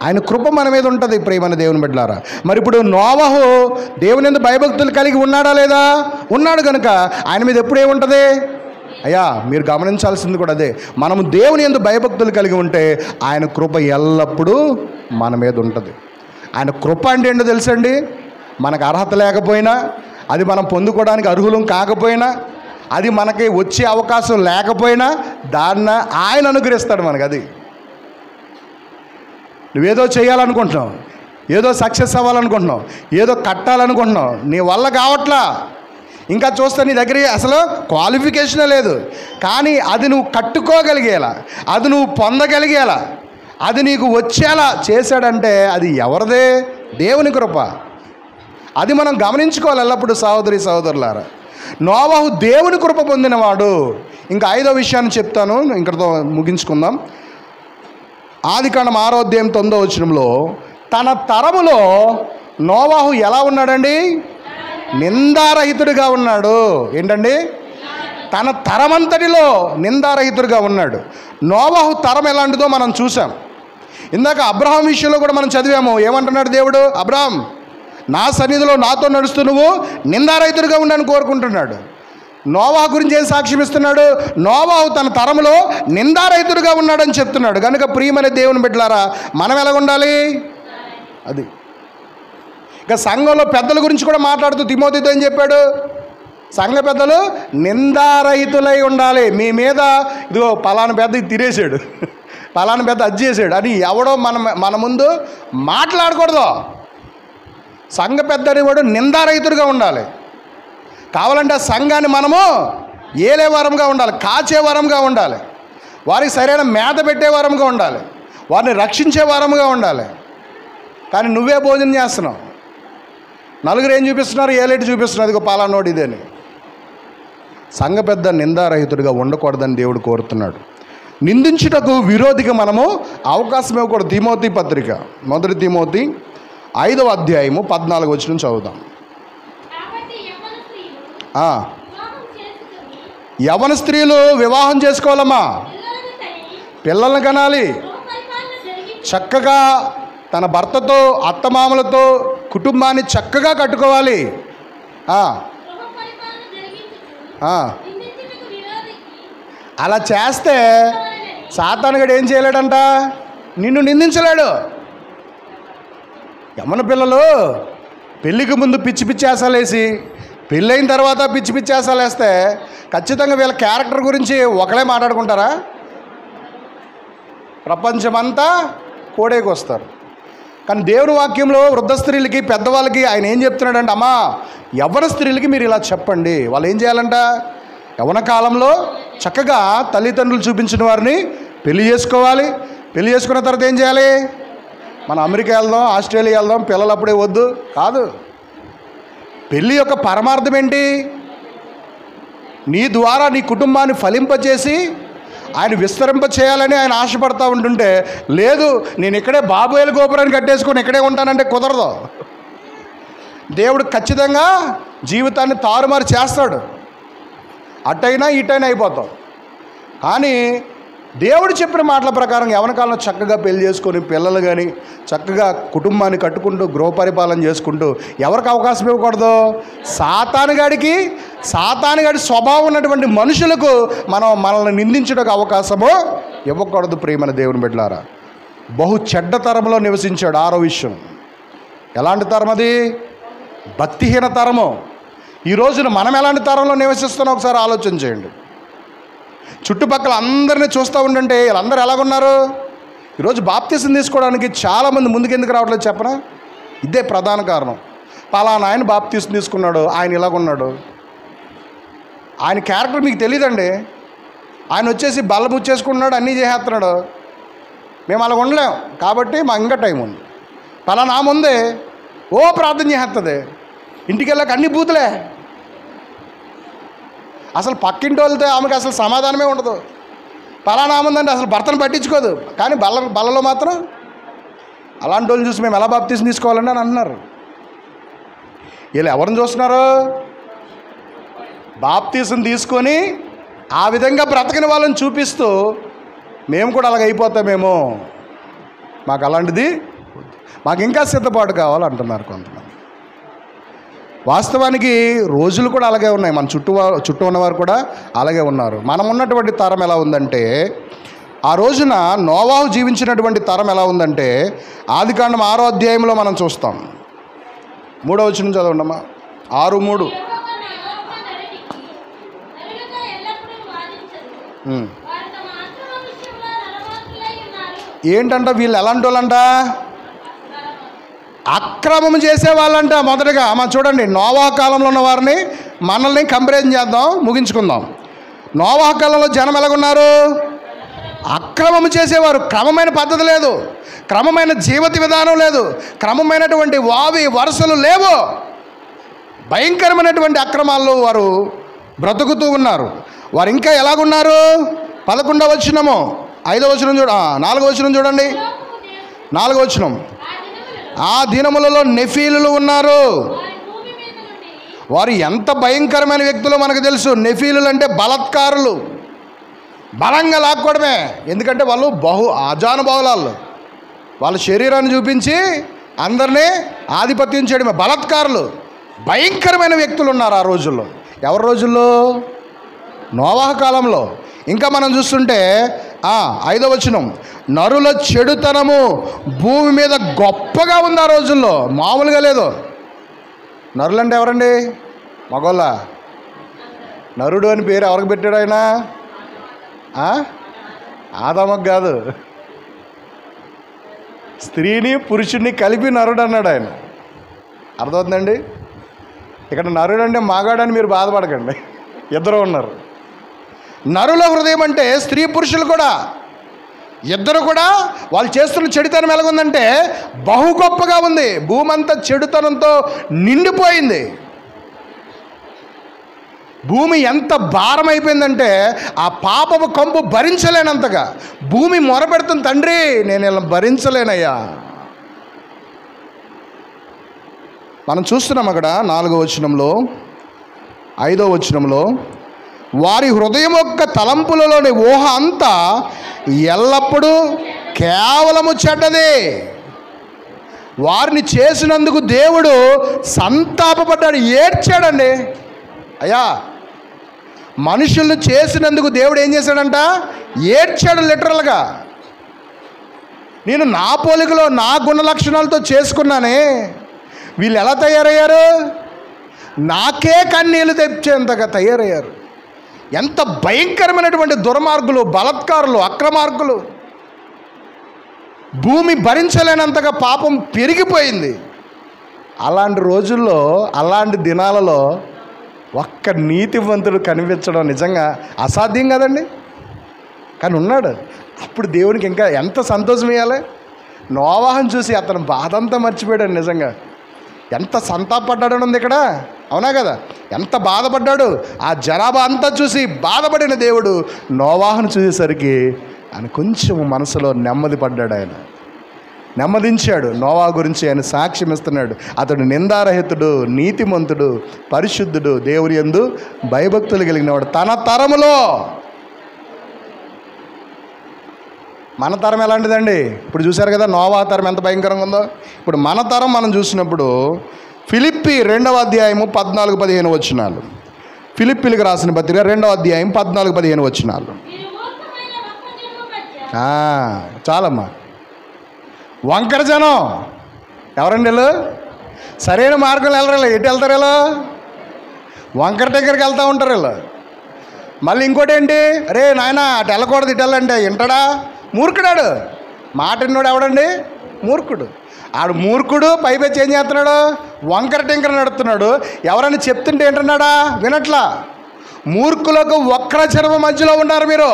ఆయన కృప మన మీద ఉంటుంది. ప్రియమైన దేవుని బిడ్డలారా, మరి ఇప్పుడు నోవాహు దేవుని యందు భయభక్తులు కలిగి ఉన్నాడా లేదా? ఉన్నాడు కనుక ఆయన మీద ఎప్పుడు ఏముంటుంది? అయ్యా, మీరు గమనించాల్సింది కూడా అదే. మనము దేవుని యందు భయభక్తులు కలిగి ఉంటే ఆయన కృప ఎల్లప్పుడూ మన మీద ఉంటుంది. ఆయన కృప అంటే ఏంటో తెలుసండి? మనకు అర్హత లేకపోయినా, అది మనం పొందుకోవడానికి అర్హులం కాకపోయినా, అది మనకి వచ్చే అవకాశం లేకపోయినా దాన్ని ఆయన అనుగ్రహిస్తాడు మనకు. అది నువ్వేదో చేయాలనుకుంటున్నావు, ఏదో సక్సెస్ అవ్వాలనుకుంటున్నావు, ఏదో కట్టాలనుకుంటున్నావు, నీ వల్ల కావట్లా, ఇంకా చూస్తే నీ దగ్గర అసలు క్వాలిఫికేషనే లేదు, కానీ అది నువ్వు కట్టుకోగలిగేలా, అది నువ్వు పొందగలిగేలా, అది నీకు వచ్చేలా చేశాడంటే అది ఎవరిదే? దేవుని కృప. అది మనం గమనించుకోవాలి ఎల్లప్పుడు సహోదరి సహోదరులారా. నోవాహు దేవుని కృప పొందినవాడు. ఇంకా 5వ విషయాన్ని చెప్తాను, ఇంకతో ముగించుకుందాం. ఆదికాండం 6వ అధ్యాయం 9వ వచనంలో తన తరములో నోవాహు ఎలా ఉన్నాడండి? నిందారహితుడిగా ఉన్నాడు. ఏంటండి? తన తరమంతటిలో నిందారహితుడిగా ఉన్నాడు. నోవాహు తరం ఎలాంటిదో మనం చూసాం. ఇందాక అబ్రహాం విషయంలో కూడా మనం చదివాము. ఏమంటున్నాడు దేవుడు? అబ్రహాం, నా సన్నిధిలో నాతో నడుస్తూ నువ్వు నిందారహితుడిగా ఉండని కోరుకుంటున్నాడు. నోవాహు గురించి ఏం సాక్ష్యం ఇస్తున్నాడు? నోవాహు తన తరములో నిందారహితుడిగా ఉన్నాడని చెప్తున్నాడు. కనుక ప్రియమైన దేవుని బిడ్డలారా, మనం ఎలా ఉండాలి? అది ఇక సంఘంలో పెద్దల గురించి కూడా మాట్లాడుతూ తిమోతితో ఏం చెప్పాడు? సంఘ పెద్దలు నిందారహితులై ఉండాలి. మీ మీద ఇదిగో పలానా పెద్ద ఇది తినేసాడు, పలానా పెద్ద అది చేసాడు అని ఎవడో మన ముందు మాట్లాడకూడదు. సంఘ పెద్ద అనేవాడు నిందారహితుడిగా ఉండాలి. కావాలంటే ఆ సంఘాన్ని మనము ఏలే వరంగా ఉండాలి, కాచే వరంగా ఉండాలి, వారికి సరైన మేత పెట్టే వరంగా ఉండాలి, వారిని రక్షించే వరంగా ఉండాలి. కానీ నువ్వే భోజనం చేస్తున్నావు, నలుగురు ఏం చూపిస్తున్నారు? ఏలేటి చూపిస్తున్నారు, ఇదిగో పాలానోడు ఇదేని. సంఘ పెద్ద నిందారహితుడిగా ఉండకూడదని దేవుడు కోరుతున్నాడు. నిందించుటకు విరోధిగా మనము అవకాశం ఇవ్వకూడదు. తిమోతి పత్రిక 1 తిమోతి 5వ అధ్యాయము 14వ వచనం చదువుదాం. యవన స్త్రీలు వివాహం చేసుకోవాలమ్మా, పిల్లల్ని కనాలి, చక్కగా తన భర్తతో అత్తమామలతో కుటుంబాన్ని చక్కగా కట్టుకోవాలి. అలా చేస్తే సాతానుగాడు ఏం చేయలేడంట? నిన్ను నిందించలేడు. యమన పిల్లలు పెళ్ళికి ముందు పిచ్చి పిచ్చి వేసాలేసి పెళ్ళైన తర్వాత పిచ్చి పిచ్చి వేసాలేస్తే ఖచ్చితంగా వీళ్ళ క్యారెక్టర్ గురించి ఒకలే మాట్లాడుకుంటారా? ప్రపంచమంతా కోడేకి వస్తారు. కానీ దేవుని వాక్యంలో వృద్ధ స్త్రీలకి పెద్దవాళ్ళకి ఆయన ఏం చెప్తున్నాడంటే, అమ్మా యవ్వన స్త్రీలకి మీరు ఇలా చెప్పండి. వాళ్ళు ఏం చేయాలంట? యవ్వన కాలంలో చక్కగా తల్లిదండ్రులు చూపించిన వారిని పెళ్లి చేసుకోవాలి. పెళ్లి చేసుకున్న తర్వాత ఏం చేయాలి? మనం అమెరికా వెళ్దాం, ఆస్ట్రేలియా వెళ్దాం, పిల్లలు అప్పుడే వద్దు కాదు. పెళ్ళి యొక్క పరమార్థం ఏంటి? నీ ద్వారా నీ కుటుంబాన్ని ఫలింపచేసి ఆయన విస్తరింప చేయాలని ఆయన ఆశపడతా ఉంటుంటే, లేదు నేను ఇక్కడే బాబోయేలు గోపురాన్ని కట్టేసుకొని ఇక్కడే ఉంటానంటే కుదరదు. దేవుడు ఖచ్చితంగా జీవితాన్ని తారుమారు చేస్తాడు. అటైనా ఇటైనా అయిపోతాం. కానీ దేవుడు చెప్పిన మాటల ప్రకారం యవ్వన కాలంలో చక్కగా పెళ్లి చేసుకొని పిల్లలు కానీ చక్కగా కుటుంబాన్ని కట్టుకుంటూ గృహపరిపాలన చేసుకుంటూ ఎవరికి అవకాశం ఇవ్వకూడదు? సాతానుగాడి స్వభావం ఉన్నటువంటి మనుషులకు మనల్ని నిందించడానికి అవకాశము ఇవ్వకూడదు. ప్రియమైన దేవుని బిడ్డలారా, బహు చెడ్డ తరంలో నివసించాడు. 6వ విషయం ఎలాంటి తరం? అది భక్తిహీన తరము. ఈ రోజున మనం ఎలాంటి తరంలో నివసిస్తున్నాం ఒకసారి ఆలోచన చేయండి. చుట్టుపక్కల అందరినీ చూస్తూ ఉండంటే వీళ్ళందరూ ఎలాగున్నారు? ఈరోజు బాప్తీసం తీసుకోవడానికి చాలామంది ముందుకు ఎందుకు రావట్లేదు చెప్పనా? ఇదే ప్రధాన కారణం. పలానా ఆయన బాప్తీసం తీసుకున్నాడు, ఆయన ఇలాగున్నాడు. ఆయన క్యారెక్టర్ మీకు తెలియదండి. ఆయన వచ్చేసి బల్ల ముచ్చేసుకుంటున్నాడు, అన్నీ చేసేస్తున్నాడు. మేము అలా ఉండలేం కాబట్టి మా ఇంకా టైం ఉంది. పలానా ముందే ఓ ప్రార్థన చేస్తుంది, ఇంటికి వెళ్ళాక అన్ని బూతులే. అసలు పక్కింటి వాళ్ళతో ఆమెకు అసలు సమాధానమే ఉండదు. పలానా ముందంటే అసలు భర్తను పట్టించుకోదు, కానీ బల్లలో మాత్రం అలాంటి వాళ్ళని చూసి మేము ఎలా బాప్తీసం తీసుకోవాలండి అని అంటున్నారు. వీళ్ళు ఎవరిని చూస్తున్నారు? బాప్తీసం తీసుకొని ఆ విధంగా బ్రతకని వాళ్ళని చూపిస్తూ మేము కూడా అలాగ అయిపోతామేమో, మాకు అలాంటిది మాకు ఇంకా సిద్ధపాటు కావాలంటున్నారు కొంతమంది. వాస్తవానికి రోజులు కూడా అలాగే ఉన్నాయి. మన చుట్టూ ఉన్నవారు కూడా అలాగే ఉన్నారు. మనం ఉన్నటువంటి తరం ఎలా ఉందంటే, ఆ రోజున నోవాహు జీవించినటువంటి తరం ఎలా ఉందంటే, ఆదికాండం 6వ అధ్యాయంలో మనం చూస్తాం. 3వ వచనం చదవండమ్మా. 6:3. ఏంటంట వీళ్ళు ఎలాంటి వాళ్ళంట? అక్రమం చేసేవాళ్ళంట. మొదటగా మనం చూడండి, నోవాహు కాలంలో ఉన్న వారిని మనల్ని కంపారిజన్ చేద్దాం, ముగించుకుందాం. నోవాహు కాలంలో జనం ఎలాగున్నారు? అక్రమం చేసేవారు. క్రమమైన పద్ధతి లేదు, క్రమమైన జీవిత విధానం లేదు, క్రమమైనటువంటి వరుసలు లేవు. భయంకరమైనటువంటి అక్రమాల్లో వారు బ్రతుకుతూ ఉన్నారు. వారు ఇంకా ఎలాగున్నారు? 11వ వచనము, 5వ వచనం 4వ వచనం చూడండి. 4వ వచనం. ఆ దినములలో నెఫీలులు ఉన్నారు. వారు ఎంత భయంకరమైన వ్యక్తులు మనకు తెలుసు. నెఫీలులు అంటే బలత్కారులు, బలంగా లాక్కోవడమే. ఎందుకంటే వాళ్ళు అజానుభావులాళ్ళు. వాళ్ళ శరీరాన్ని చూపించి అందరినీ ఆధిపత్యం చేయడమే. బలత్కారులు, భయంకరమైన వ్యక్తులు ఉన్నారు ఆ రోజుల్లో. ఎవరి రోజుల్లో? నోవాహు కాలంలో. ఇంకా మనం చూస్తుంటే 5వ వచనం, నరుల చెడుతనము భూమి మీద గొప్పగా ఉంది ఆ రోజుల్లో, మామూలుగా లేదు. నరులంటే ఎవరండి? మగోళ్ళ. నరుడు అని పేరు ఎవరికి పెట్టాడు ఆయన? ఆదామకు కాదు, స్త్రీని పురుషుడిని కలిపి నరుడు అన్నాడు ఆయన. అర్థమవుతుందండి? ఇక్కడ నరుడు అంటే మగాడని మీరు బాధపడకండి, ఇద్దరు ఉన్నారు. నరుల హృదయం అంటే స్త్రీ పురుషులు కూడా, ఇద్దరు కూడా వాళ్ళు చేస్తున్న చెడుతనం ఎలాగుందంటే బహు గొప్పగా ఉంది. భూమి అంతా చెడుతనంతో నిండిపోయింది. భూమి ఎంత భారం అయిపోయిందంటే ఆ పాపపు కంపు భరించలేనంతగా భూమి మొరపెడుతుంది, తండ్రి నేను ఇలా భరించలేనయ్యా. మనం చూస్తున్నాం అక్కడ 4వ వచనంలో, 5వ వచనంలో, వారి హృదయం యొక్క తలంపులలోని ఊహ అంతా ఎల్లప్పుడూ కేవలము చెడ్డదే. వారిని చేసినందుకు దేవుడు సంతాపపడ్డాడు, ఏడ్చాడండి. అయ్యా, మనుషులను చేసినందుకు దేవుడు ఏం చేశాడంట? ఏడ్చాడు లిటరల్గా. నేను నా పోలికలో నా గుణ లక్షణాలతో చేసుకున్నానే, వీళ్ళు ఎలా తయారయ్యారు? నాకే కన్నీళ్ళు తెచ్చేంతగా తయారయ్యారు. ఎంత భయంకరమైనటువంటి దుర్మార్గులు, బలత్కారులు, అక్రమార్గులు. భూమి భరించలేనంతగా పాపం పెరిగిపోయింది. అలాంటి రోజుల్లో, అలాంటి దినాలలో ఒక్క నీతివంతుడు కనిపించడం నిజంగా అసాధ్యం కదండి. కానీ ఉన్నాడు. అప్పుడు దేవునికి ఇంకా ఎంత సంతోషం ఇవ్వాలి. నోవాహును చూసి అతను బాధ అంతా మర్చిపోయాడు. నిజంగా ఎంత సంతాపడ్డాడని ఉంది ఇక్కడ, అవునా కదా? ఎంత బాధపడ్డాడు. ఆ జనాభా అంతా చూసి బాధపడిన దేవుడు నోవాహును చూసేసరికి ఆయన కొంచెం మనసులో నెమ్మది పడ్డాడు. ఆయన నెమ్మదించాడు. నోవా గురించి ఆయన సాక్ష్యం ఇస్తున్నాడు. అతడు నిందారహితుడు, నీతిమంతుడు, పరిశుద్ధుడు, దేవుని యందు భయభక్తులు కలిగినవాడు. తన తరములో. మన తరం ఎలాంటిదండి? ఇప్పుడు చూశారు కదా నోవా తరం ఎంత భయంకరంగా ఉందో. ఇప్పుడు మన తరం మనం చూసినప్పుడు ఫిలిప్పీ 2వ అధ్యాయము 14-15 వచనాలు. ఫిలిప్పీలకు రాసిన పత్రిక 2వ అధ్యాయం 14-15 వచనాలు. చాలమ్మా. వంకర జనం ఎవరండి వీళ్ళు? సరైన మార్గంలో వెళ్ళరు. ఎటు వెళ్తారు వీళ్ళు? వంకర దగ్గరికి వెళ్తూ ఉంటారు వీళ్ళు. మళ్ళీ ఇంకోటి ఏంటి, అరే నాయన అటు వెళ్ళకూడదు, ఇటు వెళ్ళంటే వింటాడా? మూర్ఖుడాడు. మాట విన్నోడు ఎవడండి? మూర్ఖుడు. ఆడు మూర్ఖుడు, పైపెచ్చి ఏం చేస్తున్నాడు? వంకర టింకర నడుస్తున్నాడు. ఎవరైనా చెప్తుంటే ఏంటన్నాడా? వినట్లా. మూర్ఖులకు వక్ర చర్మ మధ్యలో ఉన్నారు మీరు.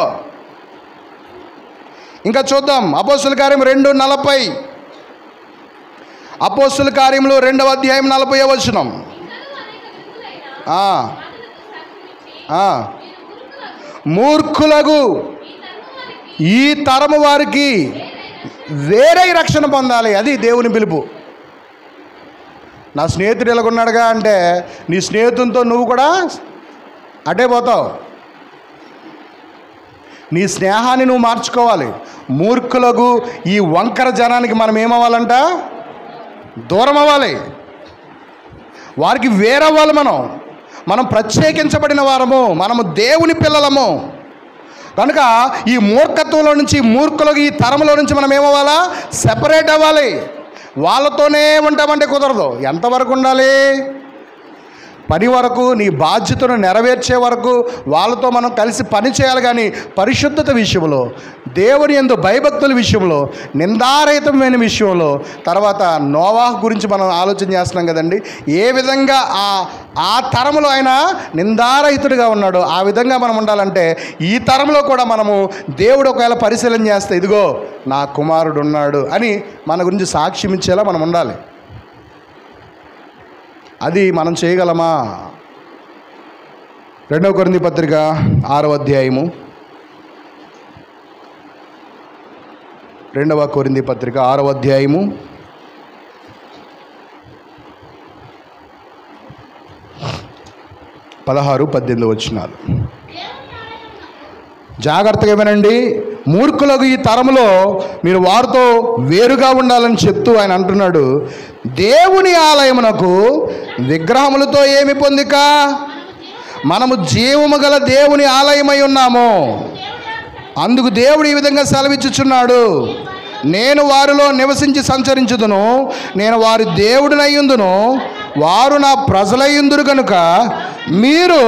ఇంకా చూద్దాం, అపోస్తుల కార్యం 2:40. అపోస్తుల కార్యములు 2వ అధ్యాయం 40వ వచనం. మూర్ఖులకు ఈ తరము వారికి వేరే రక్షణ పొందాలి. అది దేవుని పిలుపు. నా స్నేహితుడు ఎలాగున్నాడుగా అంటే నీ స్నేహితునితో నువ్వు కూడా అటే పోతావు. నీ స్నేహాన్ని నువ్వు మార్చుకోవాలి. మూర్ఖులకు ఈ వంకర జనానికి మనం ఏమవ్వాలంట? దూరం అవ్వాలి. వారికి వేరవ్వాలి. మనం ప్రత్యేకించబడిన వారము, మనము దేవుని పిల్లలము. కనుక ఈ మూర్ఖత్వంలో నుంచి, మూర్ఖులకు ఈ తరంలో నుంచి మనం ఏమవ్వాలా? సెపరేట్ అవ్వాలి. వాళ్ళతోనే ఉంటామంటే కుదరదు. ఎంతవరకు ఉండాలి? పని వరకు, నీ బాధ్యతను నెరవేర్చే వరకు వాళ్ళతో మనం కలిసి పని చేయాలి. కానీ పరిశుద్ధత విషయంలో, దేవుని యందు భయభక్తుల విషయంలో, నిందారహితమైన విషయంలో, తర్వాత నోవాహు గురించి మనం ఆలోచన చేస్తున్నాం కదండి. ఏ విధంగా ఆ తరంలో ఆయన నిందారహితుడిగా ఉన్నాడో ఆ విధంగా మనం ఉండాలంటే ఈ తరంలో కూడా మనము దేవుడు ఒకవేళ పరిశీలన చేస్తే ఇదిగో నా కుమారుడు ఉన్నాడు అని మన గురించి సాక్ష్యం ఇచ్చేలా మనం ఉండాలి. అది మనం చేయగలమా? 2వ కొరింథీ పత్రిక 6వ అధ్యాయము, 2వ కొరింథీ పత్రిక 6వ అధ్యాయము 16-18 వచనాలు. జాగ్రత్తగా వినండి. మూర్ఖులకు ఈ తరములో మీరు వారితో వేరుగా ఉండాలని చెప్తూ ఆయన అంటున్నాడు, దేవుని ఆలయమునకు విగ్రహములతో ఏమి పొందిక? మనము జీవము గల దేవుని ఆలయమై ఉన్నాము. అందుకు దేవుడు ఈ విధంగా సెలవిచ్చుచున్నాడు, నేను వారిలో నివసించి సంచరించుదును, నేను వారి దేవుడినయ్యుందును, వారు నా ప్రజలయ్యుందురు కనుక మీరు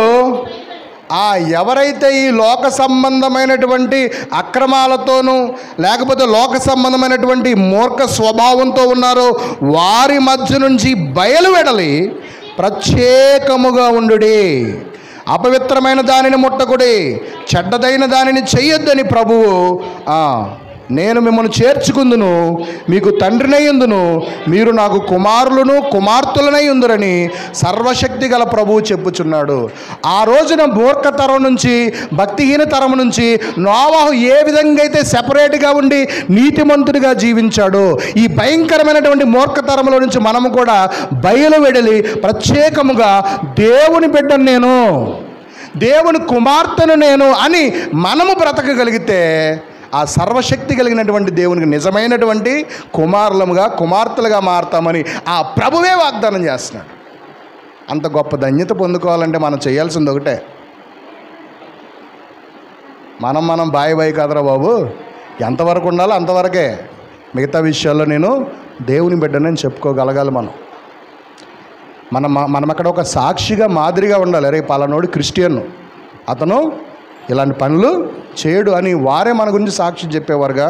ఎవరైతే ఈ లోక సంబంధమైనటువంటి అక్రమాలతోనూ లేకపోతే లోక సంబంధమైనటువంటి మూర్ఖ స్వభావంతో ఉన్నారో వారి మధ్య నుంచి బయలువెడలి ప్రత్యేకముగా ఉండుడి. అపవిత్రమైన దానిని ముట్టకుడి, చెడ్డదైన దానిని చెయ్యొద్దని ప్రభువు నేను మిమ్మల్ని చేర్చుకుందును, మీకు తండ్రినయ్యుందును, మీరు నాకు కుమారులను కుమార్తెలనై ఉందురని సర్వశక్తి గల ప్రభువు చెప్పుచున్నాడు. ఆ రోజున మూర్ఖ తరం నుంచి, భక్తిహీన తరం నుంచి నోవాహు ఏ విధంగా అయితే సెపరేట్గా ఉండి నీతిమంతుడిగా జీవించాడో ఈ భయంకరమైనటువంటి మూర్ఖ తరంలో నుంచి మనము కూడా బయలు వెడలి ప్రత్యేకముగా దేవుని బిడ్డను నేను, దేవుని కుమార్తెను నేను అని మనము బ్రతకగలిగితే ఆ సర్వశక్తి కలిగినటువంటి దేవునికి నిజమైనటువంటి కుమారులముగా కుమార్తెలుగా మారతామని ఆ ప్రభువే వాగ్దానం చేస్తున్నాడు. అంత గొప్ప ధన్యత పొందుకోవాలంటే మనం చేయాల్సింది ఒకటే, మనం బాయ్ కాదరా బాబు, ఎంతవరకు ఉండాలో అంతవరకే. మిగతా విషయాల్లో నేను దేవుని బిడ్డనని చెప్పుకోగలగాలి. మనం అక్కడ ఒక సాక్షిగా మాదిరిగా ఉండాలి. అరే పలానోడు క్రిస్టియన్, అతను ఇలాంటి పనులు చేయడు అని వారే మన గురించి సాక్షి చెప్పేవారుగా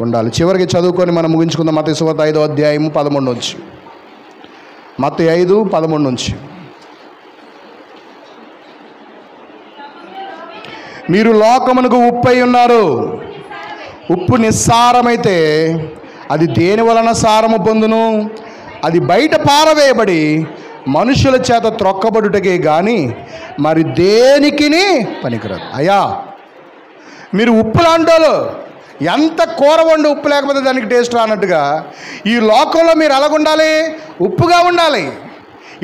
ఉండాలి. చివరికి చదువుకొని మనం ముగించుకుందాం. మత్తయి సువార్త 5వ అధ్యాయము 13 నుంచి. మత్తయి 5:13 నుంచి. మీరు లోకమునకు ఉప్పై ఉన్నారు. ఉప్పు నిస్సారమైతే అది దేని వలన సారము పొందును? అది బయట పారవేయబడి మనుషుల చేత త్రొక్కబడుటకే కానీ మరి దేనికిని పనికిరాదు. అయ్యా మీరు ఉప్పు లాంటోళ్ళు, ఎంత కూర వండు ఉప్పు లేకపోతే దానికి టేస్ట్ రానట్టుగా ఈ లోకంలో మీరు ఎలాగుండాలి? ఉప్పుగా ఉండాలి.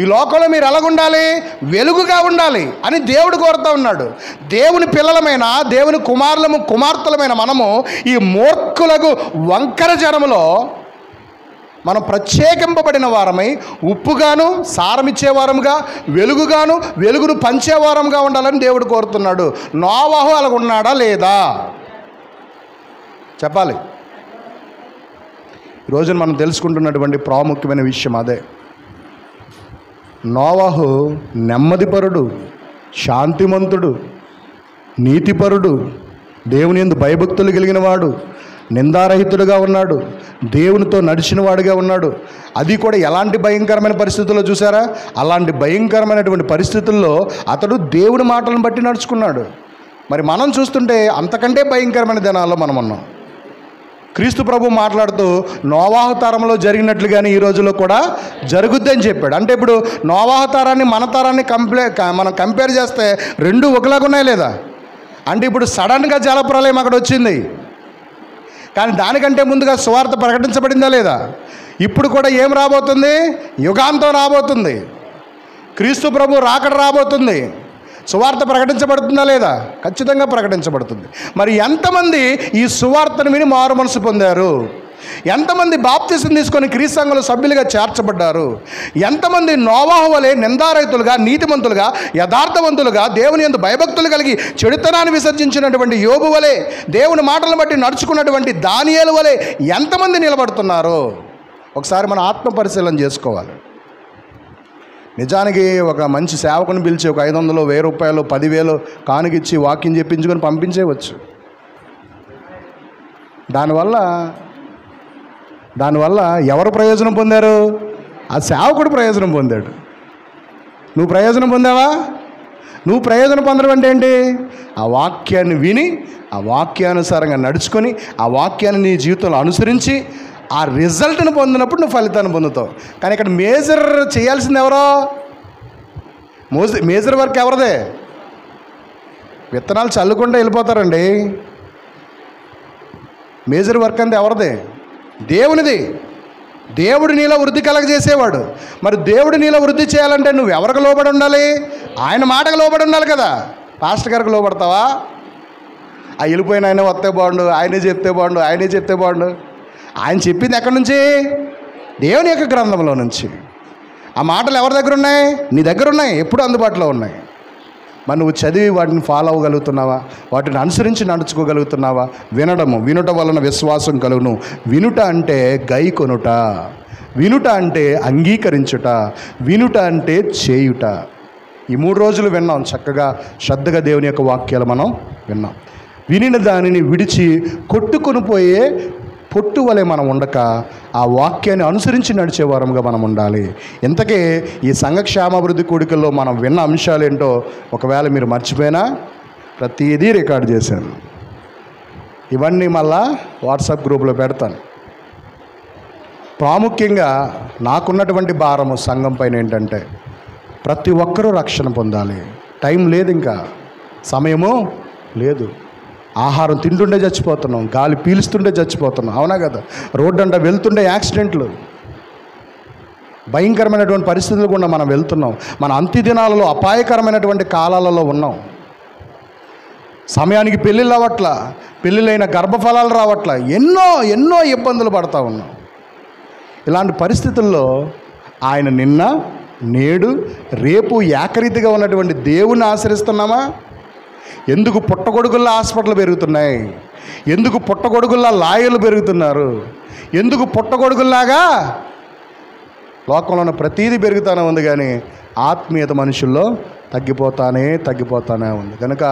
ఈ లోకంలో మీరు ఎలాగుండాలి? వెలుగుగా ఉండాలి అని దేవుడు కోరుతూ ఉన్నాడు. దేవుని పిల్లలమైన, దేవుని కుమారులము కుమార్తెలమైన మనము ఈ మూర్ఖులకు వంకర జనములో మనం ప్రత్యేకింపబడిన వారమై ఉప్పుగాను సారమిచ్చేవారముగా, వెలుగుగాను వెలుగును పంచేవారముగా ఉండాలని దేవుడు కోరుతున్నాడు. నోవాహు అలా ఉన్నాడా లేదా చెప్పాలి. ఈరోజు మనం తెలుసుకుంటున్నటువంటి ప్రాముఖ్యమైన విషయం అదే. నోవాహు నెమ్మదిపరుడు, శాంతిమంతుడు, నీతిపరుడు, దేవుని యందు భయభక్తులు కలిగిన వాడు, నిందారహితుడుగా ఉన్నాడు, దేవునితో నడిచిన వాడిగా ఉన్నాడు. అది కూడా ఎలాంటి భయంకరమైన పరిస్థితుల్లో చూసారా? అలాంటి భయంకరమైనటువంటి పరిస్థితుల్లో అతడు దేవుని మాటలను బట్టి నడుచుకున్నాడు. మరి మనం చూస్తుంటే అంతకంటే భయంకరమైన దినాల్లో మనం ఉన్నాం. క్రీస్తు ప్రభు మాట్లాడుతూ నోవాహు తరంలో జరిగినట్లుగానే ఈ రోజుల్లో కూడా జరుగుద్దని చెప్పాడు. అంటే ఇప్పుడు నోవాహు తరాన్ని మన తరాన్ని మనం కంపేర్ చేస్తే రెండు ఒకలాగా ఉన్నాయి లేదా? అంటే ఇప్పుడు సడన్గా జలప్రలయం అక్కడ వచ్చింది, కానీ దానికంటే ముందుగా సువార్త ప్రకటించబడిందా లేదా? ఇప్పుడు కూడా ఏం రాబోతుంది? యుగాంతం రాబోతుంది, క్రీస్తు ప్రభు రాకడ రాబోతుంది. సువార్త ప్రకటించబడుతుందా లేదా? ఖచ్చితంగా ప్రకటించబడుతుంది. మరి ఎంతమంది ఈ సువార్తను విని మారు మనసు పొందారు? ఎంతమంది బాప్తిసం తీసుకొని క్రీస్తు సంఘంలో సభ్యులుగా చేర్చబడ్డారు? ఎంతమంది నోవాహు వలె నిందారహితులుగా, నీతిమంతులుగా, యథార్థవంతులుగా, దేవుని యందు భయభక్తులు కలిగి చెడుతనాన్ని విసర్జించినటువంటి యోబు వలె, దేవుని మాటలను బట్టి నడుచుకున్నటువంటి దానియేలు వలె ఎంతమంది నిలబడుతున్నారు? ఒకసారి మన ఆత్మ పరిశీలన చేసుకోవాలి. నిజానికి ఒక మంచి సేవకుని పిలిచి ఒక 500, 1000 రూపాయలు, 10,000 కానుకిచ్చి వాక్యం చెప్పించుకొని పంపించేయవచ్చు. దానివల్ల ఎవరు ప్రయోజనం పొందారు? ఆ సేవకుడు ప్రయోజనం పొందాడు. నువ్వు ప్రయోజనం పొందావా? నువ్వు ప్రయోజనం పొందడం అంటే ఏంటి? ఆ వాక్యాన్ని విని, ఆ వాక్యానుసారంగా నడుచుకొని, ఆ వాక్యాన్ని నీ జీవితంలో అనుసరించి ఆ రిజల్ట్ని పొందినప్పుడు నువ్వు ఫలితాన్ని పొందుతావు. కానీ ఇక్కడ మేజర్ చేయాల్సింది ఎవరో? మేజర్ వర్క్ ఎవరిదే? విత్తనాలు చల్లుకుంటే వెళ్ళిపోతారండి. మేజర్ వర్క్ అంతా ఎవరిదే? దేవునిది. దేవుడు నీలో వృద్ధి కలగజేసేవాడు. మరి దేవుడు నీలో వృద్ధి చేయాలంటే నువ్వు ఎవరికి లోబడి ఉండాలి? ఆయన మాటకు లోబడి ఉండాలి కదా. పాస్టర్ గారికి లోబడతావా? ఆ వెళ్ళిపోయిన ఆయన వస్తే బాగుండు, ఆయనే చెప్తే బాగుండు, ఆయనే చెప్తే బాగుండు. ఆయన చెప్పింది ఎక్కడి నుంచి? దేవుని యొక్క గ్రంథంలో నుంచి. ఆ మాటలు ఎవరి దగ్గర ఉన్నాయి? నీ దగ్గర ఉన్నాయి, ఎప్పుడు అందుబాటులో ఉన్నాయి. మరి నువ్వు చదివి వాటిని ఫాలో అవ్వగలుగుతున్నావా? వాటిని అనుసరించి నడుచుకోగలుగుతున్నావా? వినుట వలన విశ్వాసం కలుగును. వినుట అంటే గై కొనుట, వినుట అంటే అంగీకరించుట, వినుట అంటే చేయుట. ఈ 3 రోజులు విన్నాం, చక్కగా శ్రద్ధగా దేవుని యొక్క వాక్యాలు మనం విన్నాం. వినిన దానిని విడిచి కొట్టుకొని పోయే పొట్టు వలె మనం ఉండక ఆ వాక్యాన్ని అనుసరించి నడిచే వారంగా మనం ఉండాలి. ఇంతకీ ఈ సంఘ క్షేమాభివృద్ధి కూడికల్లో మనం విన్న అంశాలు ఏంటో ఒకవేళ మీరు మర్చిపోయినా ప్రతిదీ రికార్డు చేశాను. ఇవన్నీ మళ్ళా వాట్సాప్ గ్రూప్లో పెడతాను. ప్రాముఖ్యంగా నాకున్నటువంటి భారము సంఘం పైన ఏంటంటే ప్రతి ఒక్కరూ రక్షణ పొందాలి. టైం లేదు, ఇంకా సమయము లేదు. ఆహారం తింటుండే చచ్చిపోతున్నాం, గాలి పీలుస్తుండే చచ్చిపోతున్నాం, అవునా కదా? రోడ్డు అంట వెళ్తుండే యాక్సిడెంట్లు, భయంకరమైనటువంటి పరిస్థితులు కూడా మనం వెళ్తున్నాం. మన అంత్య దినాలలో అపాయకరమైనటువంటి కాలాలలో ఉన్నాం. సమయానికి పెళ్ళిళ్ళు అవ్వట్ల, పెళ్ళిళ్ళైన గర్భఫలాలు రావట్ల, ఎన్నో ఇబ్బందులు పడతా ఉన్నాం. ఇలాంటి పరిస్థితుల్లో ఆయన నిన్న, నేడు, రేపు ఏకరీతిగా ఉన్నటువంటి దేవుణ్ణి ఆశ్రయిస్తున్నామా? ఎందుకు పుట్టగొడుగుల్లో హాస్పిటల్ పెరుగుతున్నాయి? ఎందుకు పుట్టగొడుగుల్లా లాయర్లు పెరుగుతున్నారు? ఎందుకు పుట్టగొడుగుల్లాగా లోకంలో ఉన్న ప్రతీది పెరుగుతూనే ఉంది, కానీ ఆత్మీయత మనుషుల్లో తగ్గిపోతానే ఉంది. కనుక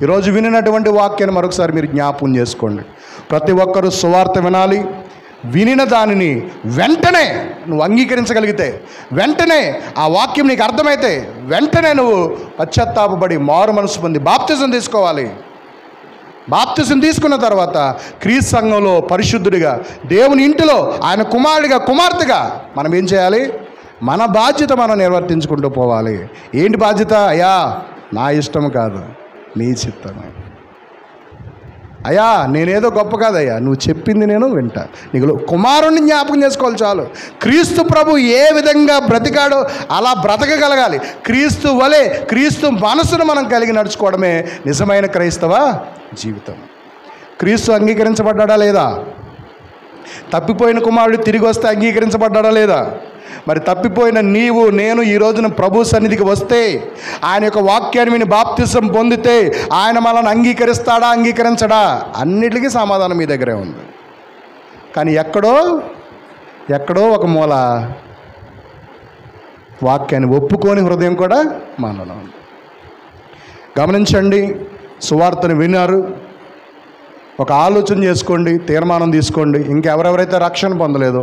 ఈరోజు వినినటువంటి వాక్యాన్ని మరొకసారి మీరు జ్ఞాపకం చేసుకోండి. ప్రతి ఒక్కరూ సువార్త వినాలి. వినిన దానిని వెంటనే నువ్వు అంగీకరించగలిగితే, వెంటనే ఆ వాక్యం నీకు అర్థమైతే, వెంటనే నువ్వు పశ్చాత్తాపపడి మారు మనసు పొంది బాప్తిజం తీసుకోవాలి. బాప్తిజం తీసుకున్న తర్వాత క్రీస్తు సంఘంలో పరిశుద్ధుడిగా, దేవుని ఇంటిలో ఆయన కుమారుడిగా, కుమార్తెగా మనం ఏం చేయాలి? మన బాధ్యత మనం నిర్వర్తించుకుంటూ పోవాలి. ఏంటి బాధ్యత? అయ్యా నా ఇష్టం కాదు, నీ చిత్తమే. అయ్యా నేనేదో గొప్ప కాదయ్యా, నువ్వు చెప్పింది నేను వింటా. నీకు కుమారుణ్ణి జ్ఞాపకం చేసుకోవాలి చాలు. క్రీస్తు ప్రభు ఏ విధంగా బ్రతికాడో అలా బ్రతకగలగాలి. క్రీస్తు వలె, క్రీస్తు మనసును మనం కలిగి నడుచుకోవడమే నిజమైన క్రైస్తవ జీవితం. క్రీస్తు అంగీకరించబడ్డా లేదా? తప్పిపోయిన కుమారుడు తిరిగి వస్తే అంగీకరించబడ్డా లేదా? మరి తప్పిపోయిన నీవు, నేను ఈ రోజున ప్రభు సన్నిధికి వస్తే, ఆయన యొక్క వాక్యాన్ని విని బాప్తిసం పొందితే ఆయన మనల్ని అంగీకరిస్తాడా, అంగీకరించడా? అన్నిటికీ సమాధానం మీ దగ్గరే ఉంది. కానీ ఎక్కడో ఒక మూల వాక్యాన్ని ఒప్పుకొని హృదయం కూడా మనలో ఉంది. గమనించండి, సువార్తను విన్నారు, ఒక ఆలోచన చేసుకోండి, తీర్మానం తీసుకోండి. ఇంకెవరెవరైతే రక్షణ పొందలేదో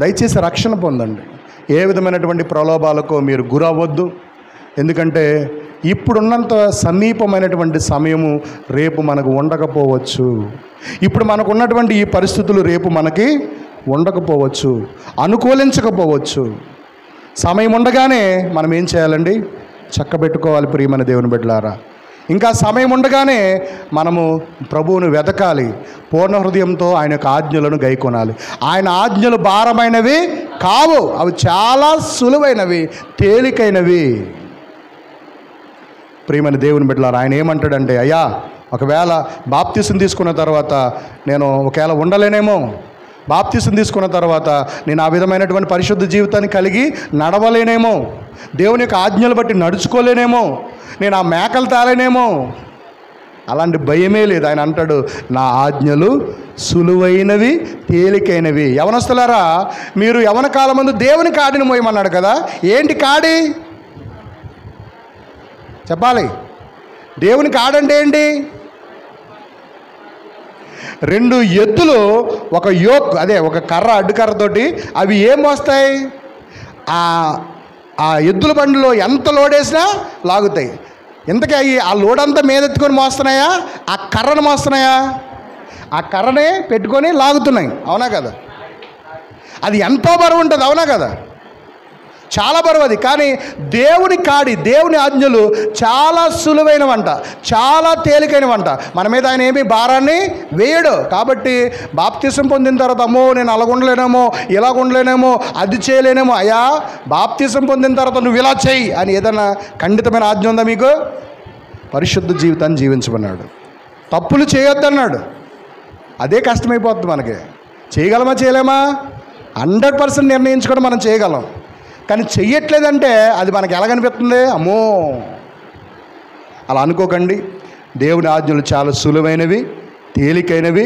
దయచేసి రక్షణ పొందండి. ఏ విధమైనటువంటి ప్రలోభాలకు మీరు గురవ్వద్దు. ఎందుకంటే ఇప్పుడున్నంత సమీపమైనటువంటి సమయము రేపు మనకు ఉండకపోవచ్చు. ఇప్పుడు మనకు ఉన్నటువంటి ఈ పరిస్థితులు రేపు మనకి ఉండకపోవచ్చు, అనుకూలించకపోవచ్చు. సమయం ఉండగానే మనం ఏం చేయాలండి? చక్కబెట్టుకోవాలి ప్రియమైన దేవుని బిడ్డలారా. ఇంకా సమయం ఉండగానే మనము ప్రభువును వెతకాలి. పూర్ణ హృదయంతో ఆయన యొక్క ఆజ్ఞలను గైకొనాలి. ఆయన ఆజ్ఞలు భారమైనవి కావు, అవి చాలా సులువైనవి, తేలికైనవి. ప్రియమైన దేవుని బిడ్డలారా, ఆయన ఏమంటాడంటే, అయ్యా ఒకవేళ బాప్తీసం తీసుకున్న తర్వాత నేను ఒకవేళ ఉండలేనేమో, బాప్తీసం తీసుకున్న తర్వాత నేను ఆ విధమైనటువంటి పరిశుద్ధ జీవితాన్ని కలిగి నడవలేనేమో, దేవుని యొక్క ఆజ్ఞలు బట్టి నడుచుకోలేనేమో, నేను ఆ మేకలు తాలేనేమో, అలాంటి భయమే లేదు. ఆయన అంటాడు, నా ఆజ్ఞలు సులువైనవి, తేలికైనవి. యవనస్తులారా, మీరు యవన కాలం ముందు దేవుని కాడిని మోయమన్నాడు కదా. ఏంటి కాడి? చెప్పాలి. దేవుని కాడంటే ఏంటి? 2 ఎద్దులు ఒక యోక్, అదే ఒక కర్ర, అడ్డుకర్రతోటి అవి ఏం మోస్తాయి? ఆ ఎద్దుల బండిలో ఎంత లోడేసినా లాగుతాయి. ఇంతకీ అవి ఆ లోడ్ అంతా మీదెత్తుకొని మోస్తున్నాయా, ఆ కర్రను మోస్తున్నాయా? ఆ కర్రనే పెట్టుకొని లాగుతున్నాయి, అవునా కదా? అది ఎంతో బరువు ఉంటుంది, అవునా కదా? చాలా బరువు అది. కానీ దేవుని కాడి, దేవుని ఆజ్ఞలు చాలా సులువైన వంట, చాలా తేలికైన వంట. మన మీద ఆయన ఏమీ భారాన్ని వేయడు. కాబట్టి బాప్తిసం పొందిన తర్వాత అమ్మో నేను అలాగ ఉండలేనేమో, ఇలాగ ఉండలేనేమో, అది చేయలేనేమో. అయ్యా, బాప్తిసం పొందిన తర్వాత నువ్వు ఇలా చేయి అని ఏదైనా ఖండితమైన ఆజ్ఞ ఉందా మీకు? పరిశుద్ధ జీవితాన్ని జీవించమన్నాడు. తప్పులు చేయొద్దన్నాడు. అదే కష్టమైపోతుంది మనకి. చేయగలమా చేయలేమా? 100% నిర్ణయించుకొని మనం చేయగలం. కానీ చెయ్యట్లేదంటే అది మనకు ఎలాగనిపిస్తుంది? అమ్మో, అలా అనుకోకండి. దేవుని ఆజ్ఞలు చాలా సులువైనవి, తేలికైనవి,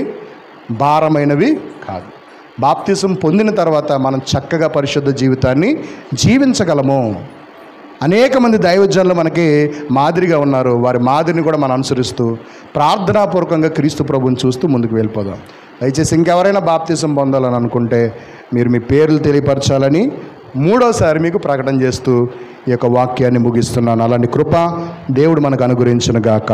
భారమైనవి కాదు. బాప్తిసం పొందిన తర్వాత మనం చక్కగా పరిశుద్ధ జీవితాన్ని జీవించగలము. అనేక మంది దైవజనులు మనకి మాదిరిగా ఉన్నారు. వారి మాదిరిని కూడా మనం అనుసరిస్తూ ప్రార్థనాపూర్వకంగా క్రీస్తు ప్రభువుని చూస్తూ ముందుకు వెళ్ళిపోదాం. దయచేసి ఇంకెవరైనా బాప్తిసం పొందాలని అనుకుంటే మీరు మీ పేర్లు తెలియపరచాలని 3వసారి మీకు ప్రకటన చేస్తూ ఈ యొక్క వాక్యాన్ని ముగిస్తున్నాను. అలాంటి కృప దేవుడు మనకు అనుగ్రహించును గాక.